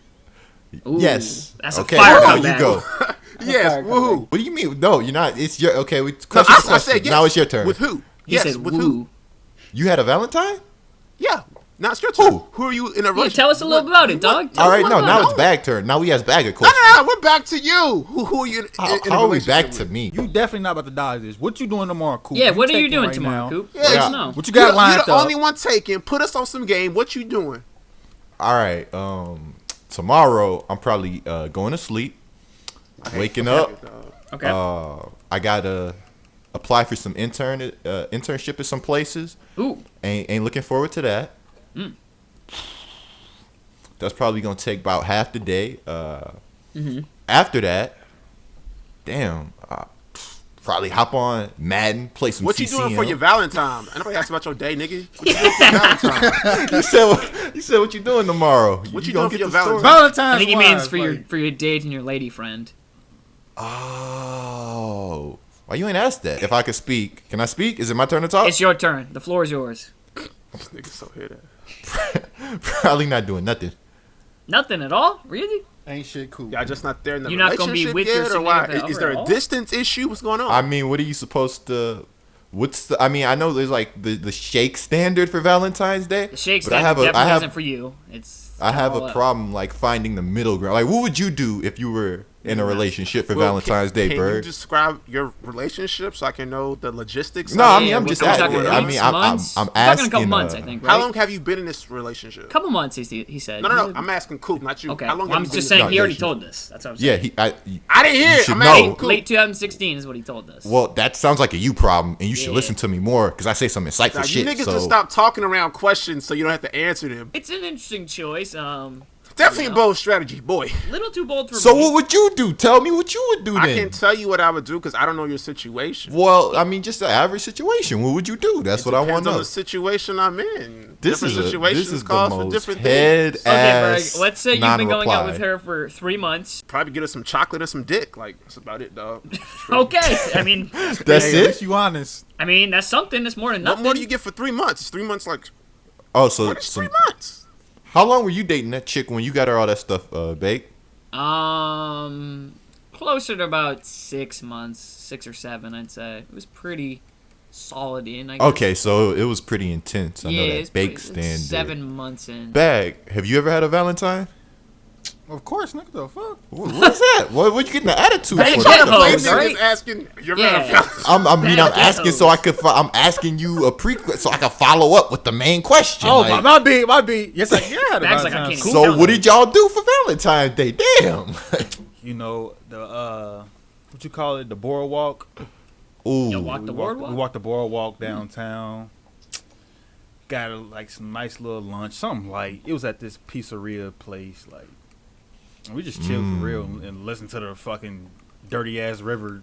Ooh, yes. That's a fire comeback. You go. Yes. Woohoo. What do you mean? No, you're not. It's your okay. I said yes. Now it's your turn. With who? He said with woo. who? You had a Valentine? Yeah. Now it's your turn. Who? Who are you in a relationship? Tell us a little about it, dog. All right, now it's Bag turn. Now we ask Bag a question. No, we're back to you. Who are you in a relationship How are we back to me? You definitely not about to dodge this. What you doing tomorrow, Coop? Yeah, what are you doing right tomorrow, now? Coop? Yeah. Let us know. What you got lined up? You're the only one taking. Put us on some game. What you doing? All right. Tomorrow I'm probably going to sleep. Waking up. Okay. I gotta apply for some internship at some places. Ooh. Ain't looking forward to that. That's probably gonna take about half the day. After that, damn, probably hop on Madden, play some. What you CCM. doing for your Valentine? Nobody asked about your day, nigga. What you doing for your Valentine? You said what you doing tomorrow? What you doing for your Valentine? Valentine's. I think he means for your date and your lady friend. Oh, why you ain't asked that? If I could speak, can I speak? Is it my turn to talk? It's your turn. The floor is yours. This nigga so head ass. Probably not doing nothing. Nothing at all? Really? Ain't shit cool. Y'all just not there in the You're not gonna relationship be with yet, your or why? significant Is other there at a all? distance issue? What's going on? I mean, what are you supposed to? I mean, I know there's like the shake standard for Valentine's Day. The shake but stand definitely isn't for you. I have a problem like finding the middle ground. Like, what would you do if you were in a relationship for Valentine's Day, Can Bird? you describe your relationship so I can know the logistics? No, I mean, I'm we're just talking asking. I mean, I'm months? asking. We're talking a couple months, I think. Right? How long have you been in this relationship? Couple months, he said. No. I'm asking Coop, not you. Okay. How long Well, have I'm you just been in saying he already you- told us. That's what I'm Yeah, saying. I didn't hear it. should I'm know. asking Coop. Late 2016 is what he told us. Well, that sounds like a you problem, and you should Yeah. listen to me more because I say some insightful Now, you shit. niggas So just stop talking around questions so you don't have to answer them. It's an interesting choice. Definitely a bold strategy, boy. Little too bold for So me. what would you do? Tell me what you would do then. I can't tell you what I would do because I don't know your situation. Well, I mean, just the average situation. What would you do? That's what I want Depends to on know. the situation I'm in. This Different is situations the cause for most different head things. Okay, Berg, ass. let's say you've been going out with non-reply. her for 3 months. Probably get her some chocolate or some dick. Like, that's about it, dog. Okay, I mean, That's Hey, at it. least you honest. that's something. That's more than What nothing. more do you get for 3 months? It's 3 months, like, Oh, so what is 3 months? how long were you dating that chick when you got her all that stuff baked? Closer to about 6 months, 6 or 7, I'd say. It was pretty solid in. I guess. Okay, so it was pretty intense. I know it's that bake pretty- stand. 7 months in. Bag. Have you ever had a Valentine? Of course, nigga. The fuck? What's that? What you getting the attitude Bag for? get Trying to play hoes, niggas right? asking, you're Yeah. I'm Bag asking get so I could. I'm asking you a so I can follow up with the main question. Oh, like, my B. Yes, yeah. The Bag's like, I Valentine's can't cool. so what did y'all do for Valentine's Day? Damn. You know the what you call it? The boardwalk. Ooh. You walk the boardwalk? We walked the boardwalk downtown. Got like some nice little lunch, something light. It was at this pizzeria place, like. And we just chilled for real and listened to the fucking dirty ass river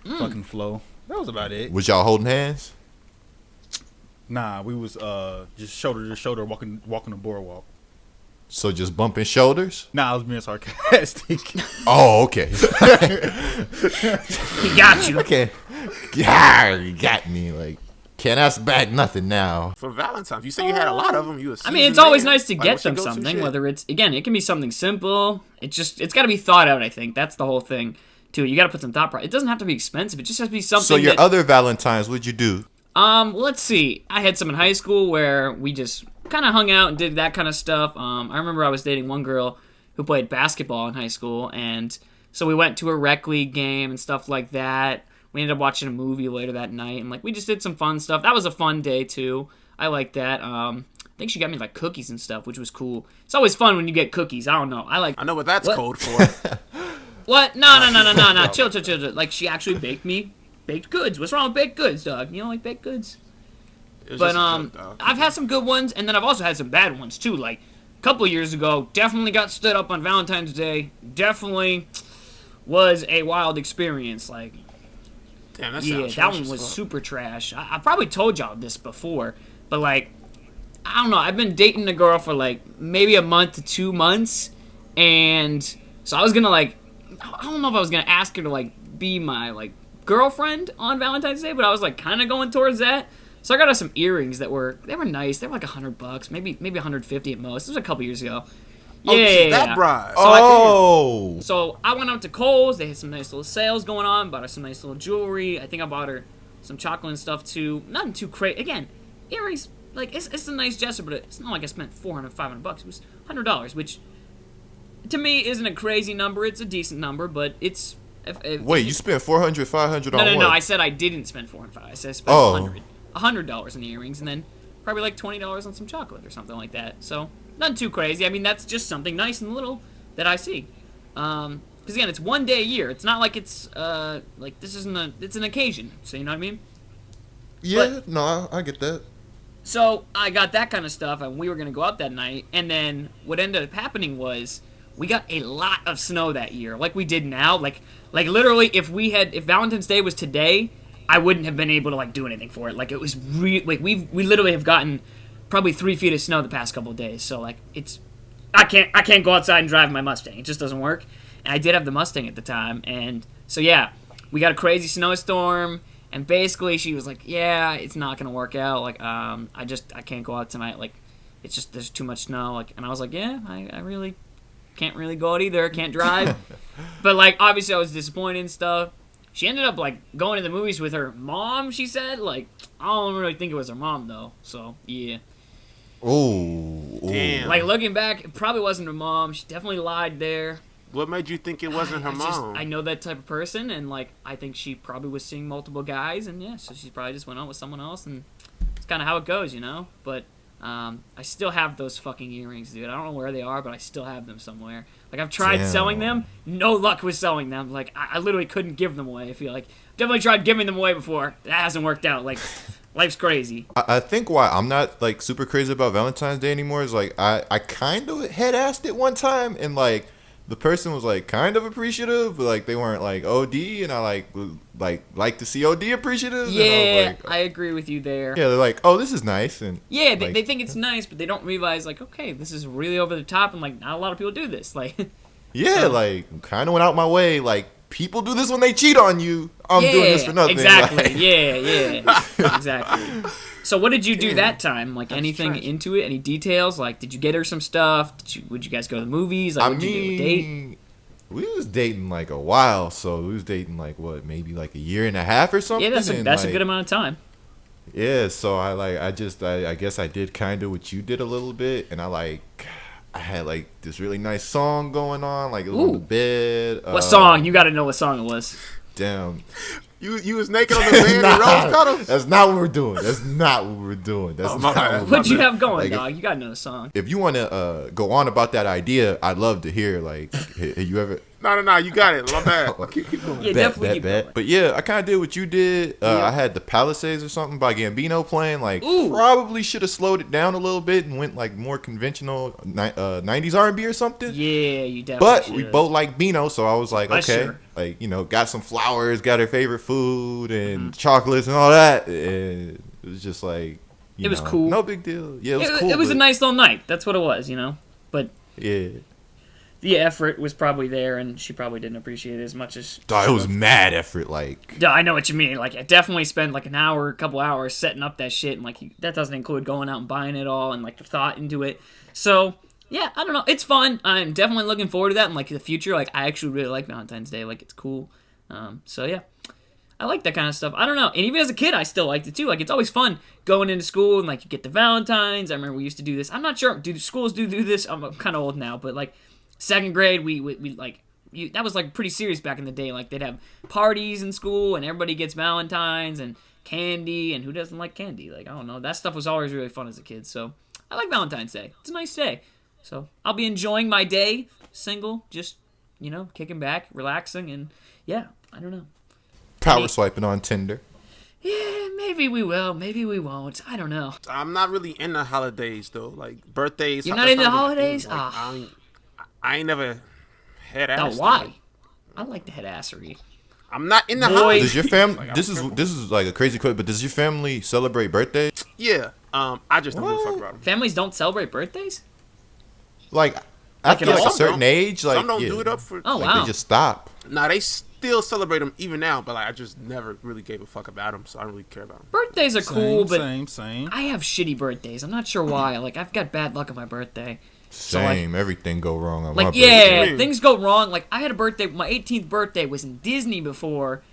fucking flow. That was about it. Was y'all holding hands? Nah, we was just shoulder to shoulder walking the boardwalk. So just bumping shoulders? Nah, I was being sarcastic. Oh, okay. He got you. Okay. Yeah, you got me. Like, can't ask back nothing now. For Valentine's. You say you had a lot of them. I mean, it's always nice to get them something, whether it's, again, it can be something simple. It's got to be thought out, I think. That's the whole thing, too. You got to put some thought. It doesn't have to be expensive. It just has to be something. So your other Valentines, what'd you do? Let's see. I had some in high school where we just kind of hung out and did that kind of stuff. I remember I was dating one girl who played basketball in high school, and so we went to a rec league game and stuff like that. We ended up watching a movie later that night, and like we just did some fun stuff. That was a fun day too. I like that. Then think she got me like cookies and stuff, which was cool. It's always fun when you get cookies. I don't know. I know what that's code for. What? No. Chill. Like, she actually baked me baked goods. What's wrong with baked goods, dog? You don't like baked goods? But I've had some good ones, and then I've also had some bad ones too. Like a couple years ago, definitely got stood up on Valentine's Day. Definitely was a wild experience. Like, damn, that one was super trash. I probably told y'all this before, but like, I don't know. I've been dating a girl for like maybe a month to 2 months, and so I was gonna like, I don't know if I was gonna ask her to like be my like girlfriend on Valentine's Day, but I was like kind of going towards that. So I got her some earrings they were nice. They were like $100, maybe 150 at most. This was a couple years ago. That bride. So I went out to Kohl's. They had some nice little sales going on. Bought her some nice little jewelry. I think I bought her some chocolate and stuff too. Nothing too crazy. Again, earrings, like, it's a nice gesture, but it's not like I spent $400, $500. It was $100, which to me isn't a crazy number. It's a decent number, but it's... Wait, you spent $400, $500 on what? No. I said I didn't spend $400. I said I spent $100 in earrings, and then probably like $20 on some chocolate or something like that. So nothing too crazy. I mean, that's just something nice and little that I see. Because again, it's one day a year. It's not like it's like this isn't it's an occasion. So you know what I mean? Yeah. No, I get that. So I got that kind of stuff, and we were gonna go out that night. And then what ended up happening was we got a lot of snow that year, like we did now. Like literally, if Valentine's Day was today, I wouldn't have been able to like do anything for it. Like, it was like we literally have gotten probably 3 feet of snow the past couple of days. So like, I can't go outside and drive my Mustang. It just doesn't work. And I did have the Mustang at the time, and so yeah, we got a crazy snowstorm. And basically, she was like, "Yeah, it's not gonna work out. Like, I can't go out tonight. Like, it's just there's too much snow." Like, and I was like, "Yeah, I really can't really go out either. Can't drive." But like, obviously, I was disappointed and stuff. She ended up like going to the movies with her mom. She said, like, I don't really think it was her mom though. So yeah. Oh, damn. Like, looking back, it probably wasn't her mom. She definitely lied there. What made you think it wasn't her mom? I know that type of person, and like, I think she probably was seeing multiple guys, and yeah, so she probably just went out with someone else, and it's kind of how it goes, you know. But I still have those fucking earrings, dude. I don't know where they are, but I still have them somewhere. Like, I've tried selling them, no luck with selling them. Like, I literally couldn't give them away. I feel like definitely tried giving them away before. That hasn't worked out. Like, life's crazy. I think why I'm not like super crazy about Valentine's Day anymore is like I kind of head-assed it one time, and like the person was like kind of appreciative, but like they weren't like OD, and I like to see OD appreciative. Yeah, I agree with you there. Yeah, they're like, oh, this is nice, and yeah, they think it's nice, but they don't realize like, okay, this is really over the top, and like not a lot of people do this. Like, yeah, like kind of went out my way. Like, people do this when they cheat on you. I'm doing this for nothing. Exactly. Like, yeah, exactly. So what did you do that time? Like, anything into it? Any details? Like, did you get her some stuff? Would you guys go to the movies? Like, did you do a date? We was dating like a while, so we was dating like what, maybe like a year and a half or something. Yeah, that's a good amount of time. Yeah, so I guess I did kind of what you did a little bit, and I had like this really nice song going on, like it was on the bed. What song? You got to know what song it was. Damn. You was naked on the bed and rose petals? That's not what we're doing. That's not what we're doing. What'd you have going, dog? You got to know the song. If you want to go on about that idea, I'd love to hear. Like, have you ever... No, you got it. My bad. Keep going. Yeah, definitely keep going. But yeah, I kind of did what you did. I had the Palisades or something by Gambino playing. Like, probably should have slowed it down a little bit and went like more conventional 90s R&B or something. Yeah, you definitely But should. we both like Bino, so I was like, okay. Sure. Like, you know, got some flowers, got her favorite food and chocolates and all that. And it was just like, it was cool. No big deal. Yeah, it was cool. It was a nice little night. That's what it was, you know. But yeah. The effort was probably there, and she probably didn't appreciate it as much as... It was mad effort, like... Yeah, I know what you mean. Like, I definitely spent, like, a couple hours setting up that shit, and, like, that doesn't include going out and buying it all and, like, the thought into it. So, yeah, I don't know. It's fun. I'm definitely looking forward to that in, like, the future. Like, I actually really like Valentine's Day. Like, it's cool. So, yeah. I like that kind of stuff. I don't know. And even as a kid, I still liked it, too. Like, it's always fun going into school, and, like, you get the Valentines. I remember we used to do this. I'm not sure. Do schools do this? I'm kind of old now, but, like... Second grade, we that was like pretty serious back in the day. Like, they'd have parties in school, and everybody gets Valentines and candy, and who doesn't like candy? Like, I don't know. That stuff was always really fun as a kid. So I like Valentine's Day. It's a nice day. So I'll be enjoying my day, single, just, kicking back, relaxing, and yeah, I don't know. Power swiping on Tinder. Yeah, maybe we will, maybe we won't. I don't know. I'm not really into holidays though, like birthdays. You're not into holidays? Like, I ain't never had ass. Oh, why? I like the head assery. I'm not in the holidays. Does your family? This is like a crazy question, but does your family celebrate birthdays? Yeah. I just don't give a fuck about them. Families don't celebrate birthdays? Like after at like all? a certain age, like Some don't do it up for. Oh, like wow. they just stop. Nah, they still celebrate them even now, but like I just never really gave a fuck about them, so I don't really care about them. Birthdays are cool, but same. I have shitty birthdays. I'm not sure why. Like, I've got bad luck on my birthday. Same. Everything go wrong on my Like, birthday. yeah, things go wrong. Like, I had a birthday. My 18th birthday was in Disney before,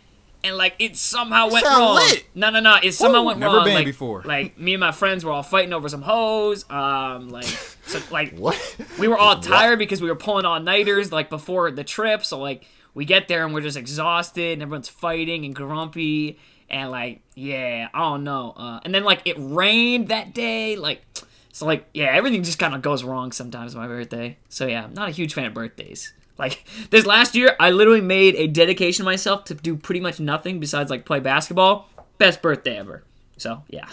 and like it somehow went sound wrong. lit. No, it somehow went never wrong. been like, before. Like me and my friends were all fighting over some hoes. Like What? we were all tired because we were pulling all nighters like before the trip. So like we get there and we're just exhausted and everyone's fighting and grumpy and like yeah, I don't know. And then like it rained that day. Like so like yeah, everything just kind of goes wrong sometimes on my birthday. So yeah, I'm not a huge fan of birthdays. Like, this last year, I literally made a dedication to myself to do pretty much nothing besides, like, play basketball. Best birthday ever. So, yeah.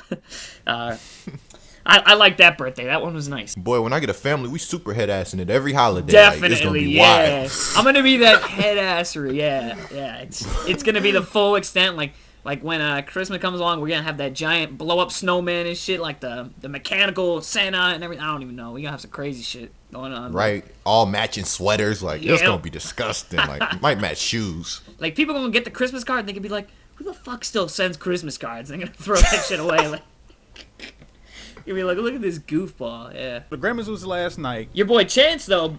I like that birthday. That one was nice. Boy, when I get a family, we super head assing it every holiday. Definitely, like, it's gonna be yeah. wild. I'm going to be that head assery, yeah. It's going to be the full extent, like when Christmas comes along, we're going to have that giant blow-up snowman and shit, like the mechanical Santa and everything. I don't even know. We're going to have some crazy shit going on. Right, all matching sweaters. Like it's Yeah. gonna be disgusting. Like might match shoes. Like people gonna get the Christmas card and they can be like, who the fuck still sends Christmas cards? And they're gonna throw that shit away. Like, you'll be like, look at this goofball. Yeah. The Grammys was last night. Your boy Chance though,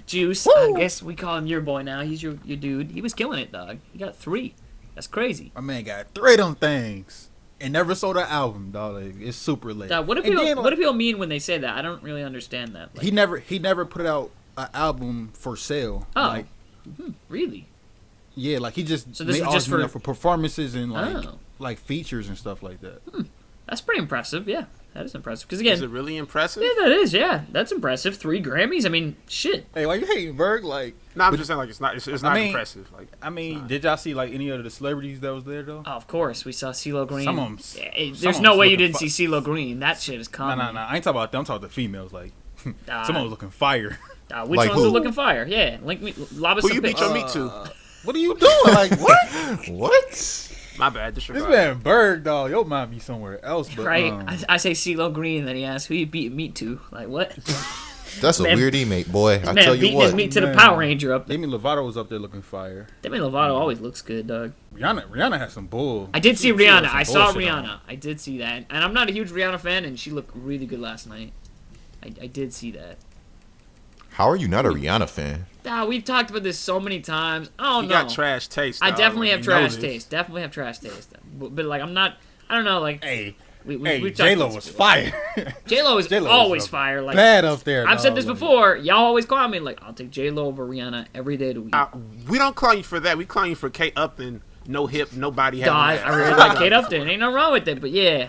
Juice. I guess we call him your boy now. He's your dude. He was killing it, dog. He got 3. That's crazy. My man got 3 of them things and never sold an album, dog. Like, it's super late. Dog, what do people mean when they say that? I don't really understand that. Like, he never put out an album for sale. Oh. Like, really? yeah, like he just So this made was just all for performances and Oh. like features and stuff like that. That's pretty impressive. Yeah, that is impressive. Because again, Is it really impressive? yeah, that is. Yeah, that's impressive. 3 Grammys. I mean, shit. Hey, why you hating Berg? Like, No, I'm just saying like it's not. It's not mean- impressive. Like I mean, did y'all see like any of the celebrities that was there though? Oh, of course, we saw CeeLo Green. Some of 'em- Yeah, some there's of no 'em's way you looking didn't see CeeLo Green. That shit is No, common. I ain't talking about them. I'm talking about the females. Like, Uh, someone was looking fire. Which Like ones who? are looking fire? Yeah, link me, lob us who some you beat pics. your meat to? What are you doing? Like, what? What? My bad. This Disregard. man Berg, dog. Your mind be somewhere else. But Right, I say CeeLo Green, and then he asks who you beat meat to. Like what? That's a Man- weird mate, boy. I Man, tell you beating his what. meat to the Man. Power Ranger up there. Demi Lovato was up there looking fire. Demi Lovato always looks good, dog. Rihanna had some bull. I did see She had Rihanna. some I saw bullshit on. Rihanna. I did see that, and I'm not a huge Rihanna fan, and she looked really good last night. I did see that. How are you not a Rihanna fan? We've talked about this so many times. I don't You know. got trash taste. I dog. definitely have You know trash this. taste. Definitely have trash taste. But like, I'm not. I don't know. Like, Hey, we've talked J Lo about was this fire. J-Lo is J-Lo was always up fire. Like, Bad up there. I've said dog, this like- before. Y'all always call me like, I'll take J-Lo over Rihanna every day of the week. We don't clown you for that. We clown you for Kate Upton. No hip, no body. Dog, I really like Kate Upton. Ain't nothing wrong with it. But yeah,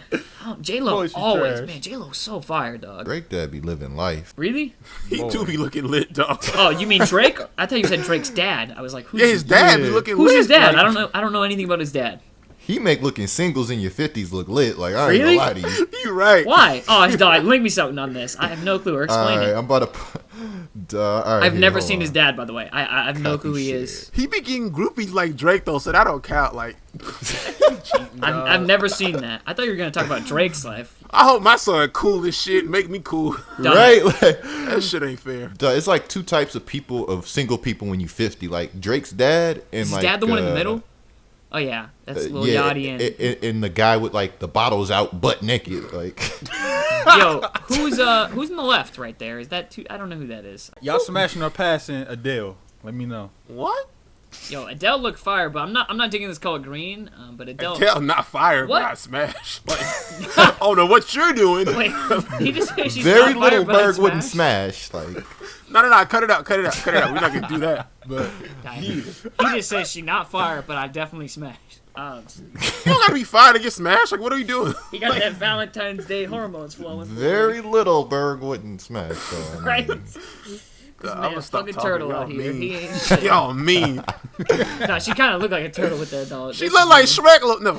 J-Lo Boy, she always. trash. Man, J-Lo's so fire, dog. Drake dad be living life. Really? He do be looking lit, dog. Oh, you mean Drake? I thought you said Drake's dad. I was like, who's Yeah, his dad be Yeah. looking Who's lit. his dad? Like, I don't know anything about his dad. He make looking singles in your 50s look lit. Like, I ain't Really? gonna lie to you. You right. Why? Oh, dog, link me something on this. I have no clue. Or explain All right, it. I'm about to. All right, I've here, never hold seen on. his dad, by the way. I have no clue who he Shit. is. He be getting groupies like Drake though, so that don't count. Like, I've never seen that. I thought you were gonna talk about Drake's life. I hope my son cool as shit. Make me cool. Dog. Right? Like, That shit ain't fair. duh, it's like 2 types of people, of single people when you 50. Like Drake's dad and Is his like dad the one in the middle? Oh yeah, that's Lil Yachty and and the guy with like the bottles out butt naked. Like, yo, who's in the left right there? Is that two? I don't know who that is. Y'all smashing or passing Adele? Let me know. What? Yo, Adele looked fire, but I'm not digging this color green. But Adele. Adele not fire, What? but I smash. Like, I don't know what you're doing. Wait, he just said she's very not fire, little but I Berg wouldn't smash? smash. Like, No, cut it out. We're not gonna do that. But He just said she not fire, but I definitely smashed. You don't gotta be fine to get smashed. Like, what are you doing? He got that Valentine's Day hormones flowing. Very little Berg wouldn't smash. So, I mean, Right? I'm a fucking turtle out here. He ain't Mean. shit. Y'all mean. Nah, she kind of looked like a turtle with that dog. She looked like Shrek. No,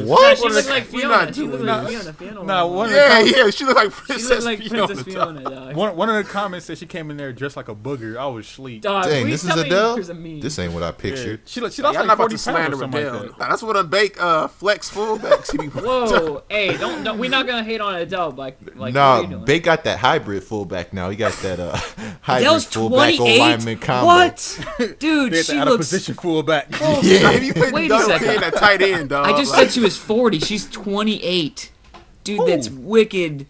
What? She looked like We Fiona. not She looked doing like this. Fiona. Nah, one of the yeah. She looked like She Princess looked like Fiona. Princess Fiona, dog. one of the comments said she came in there dressed like a booger. I was sleep. Dog, Dang, please this is tell me Adele? there's a meme. This ain't what I pictured. She lost Y'all like not about 40 to pounds or slander something Adele. like that. Nah, that's what a bake flex fullback. Whoa, hey, don't. We're not gonna hate on Adele, like what are you Nah, doing? Bake got that hybrid fullback now. He got that hybrid Adele's fullback O 28. lineman combo. What, dude? They had She the out of looks. position fullback. Yeah. If you put Wait a Doug second. in at tight end, dog. I just said she was 40. She's 28. Dude, that's wicked.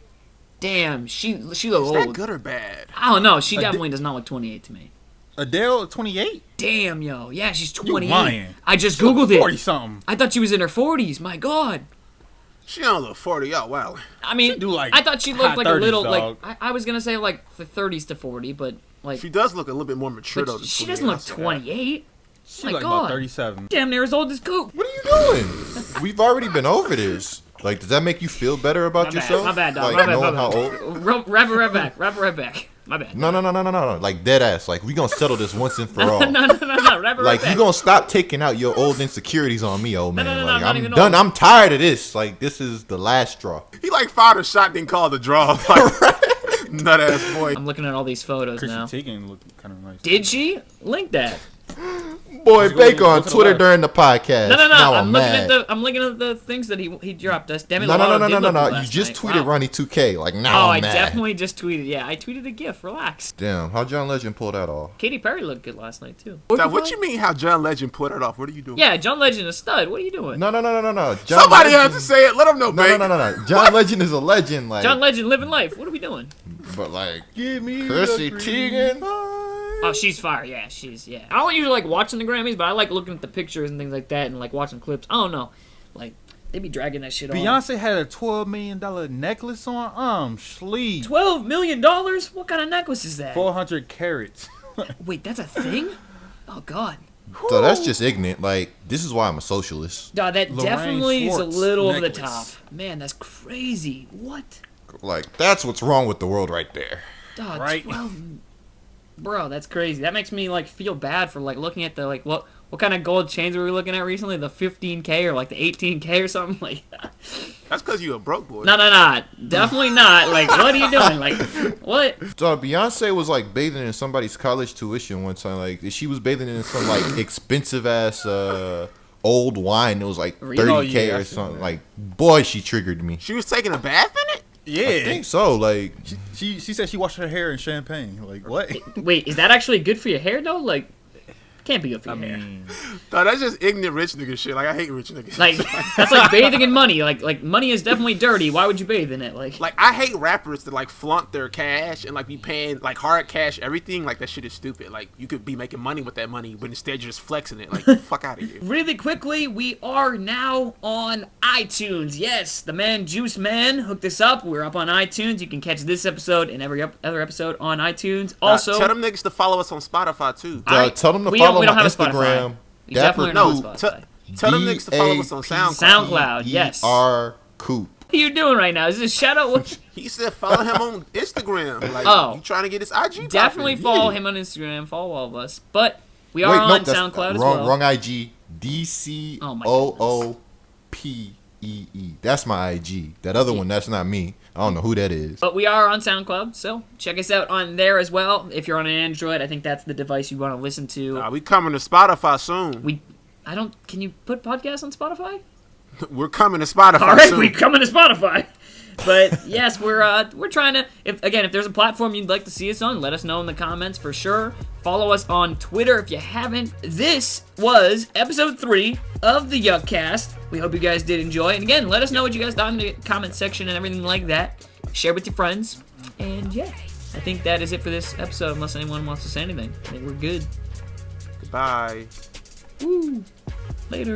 Damn, she look Is that old. good or bad? I don't know. She definitely does not look 28 to me. Adele, 28? Damn, yo. Yeah, she's You 28. lying. I just Googled it. 40 something. I thought she was in her 40s. My God. She don't look 40. Y'all wow. I mean, She do, like, I thought she looked high like 30s, a little, dog. like, I was going to say like the 30s to 40, but like, She does look a little bit more mature though. but than she 28, doesn't look I'll say that. 28. She My like God. about 37. Damn near as old as Coop. What are you doing? We've already been over this. Like, does that make you feel better about yourself? My bad, dog. Like, My bad, knowing my how bad. old? Wrap it right back. Wrap it right back. My bad. No. Like, dead ass. Like, we gonna settle this once and for all. No. Wrap it right Like, back. you gonna stop taking out your old insecurities on me, old man. no, Like, not I'm even done. old. I'm tired of this. Like, this is the last straw. He like fired a shot, then called a draw. Like, nut ass boy. I'm looking at all these photos Chrissy now. Teigen looked kind of nice. Did she? Link that. Boy, Bake on look at the Twitter live. during the podcast. No. Now I'm looking mad. at I'm looking at the things that he dropped us. Demi No. Lovato did look good You last just night. tweeted Wow. Ronnie 2K. Like, now Oh, I'm I mad. definitely just tweeted. Yeah, I tweeted a GIF. Relax. Damn, how John Legend pull that off? Katy Perry looked good last night too. Now, what you mean how John Legend put it off? What are you doing? Yeah, John Legend is a stud. What are you doing? No. John Somebody Legend, has to say it. Let him know, babe. No. John Legend is a legend. Like, John Legend living life. What are we doing? but like, Give me Chrissy the Teigen. Oh, she's fire. Yeah, I don't usually like watching the Grammys, but I like looking at the pictures and things like that and like watching clips. I don't know. Like, they be dragging that shit on. Beyonce had a $12 million necklace on. Sleep. $12 million? What kind of necklace is that? 400 carats. Wait, that's a thing? Oh, God. So that's just ignorant. Like, this is why I'm a socialist. Dog, that Lorraine definitely is a Schwartz little over the necklace. top. Man, that's crazy. What? Like, that's what's wrong with the world right there. Dog, Right. 12... Bro, that's crazy. That makes me, like, feel bad for, like, looking at the, like, what kind of gold chains were we looking at recently? The 15K or, like, the 18K or something? Like, That's because you a broke boy. no. Definitely not. Like, what are you doing? Like, what? So Beyonce was like bathing in somebody's college tuition one time. Like, she was bathing in some like expensive ass old wine. It was like Really? 30K Oh, yeah, I or see something. that. Like, boy, she triggered me. She was taking a bath in it? Yeah. I think so. Like, She said she washed her hair in champagne. Like, what? Wait, is that actually good for your hair, though? Like, can't be good for your hair. No, that's just ignorant rich nigga shit. Like, I hate rich niggas. Like, that's like bathing in money. Like money is definitely dirty. Why would you bathe in it? Like, I hate rappers that like flaunt their cash and like be paying like hard cash everything. Like that shit is stupid. Like you could be making money with that money, but instead you're just flexing it. Like fuck out of here. really quickly, we are now on iTunes. Yes, the man Juice Man hooked us up. We're up on iTunes. You can catch this episode and every other episode on iTunes. Also, tell them niggas to follow us on Spotify too. tell them to we follow don't my have a Spotify. Instagram. We definitely are not on No, Spotify. Tell them niggas to follow us on SoundCloud. SoundCloud, yes. R Coop. What are you doing right now? Is this a shout out? What? He said follow him on Instagram. Like Oh. you trying to get his IG? Definitely popping. follow Yeah. him on Instagram. Follow all of us. But we are on SoundCloud as wrong, well. Wrong IG. DCOOPEE. That's my IG. That other one, that's not me. I don't know who that is. But we are on SoundCloud, so check us out on there as well. If you're on an Android, I think that's the device you want to listen to. Nah, we coming to Spotify soon. Can you put podcasts on Spotify? We're coming to Spotify All right, soon. we coming to Spotify. But yes, we're trying to. If there's a platform you'd like to see us on, let us know in the comments for sure. Follow us on Twitter if you haven't. This was episode 3 of the TheYuckCast. We hope you guys did enjoy. And again, let us know what you guys thought in the comment section and everything like that. Share with your friends. And yeah, I think that is it for this episode. Unless anyone wants to say anything, I think we're good. Goodbye. Woo. Later.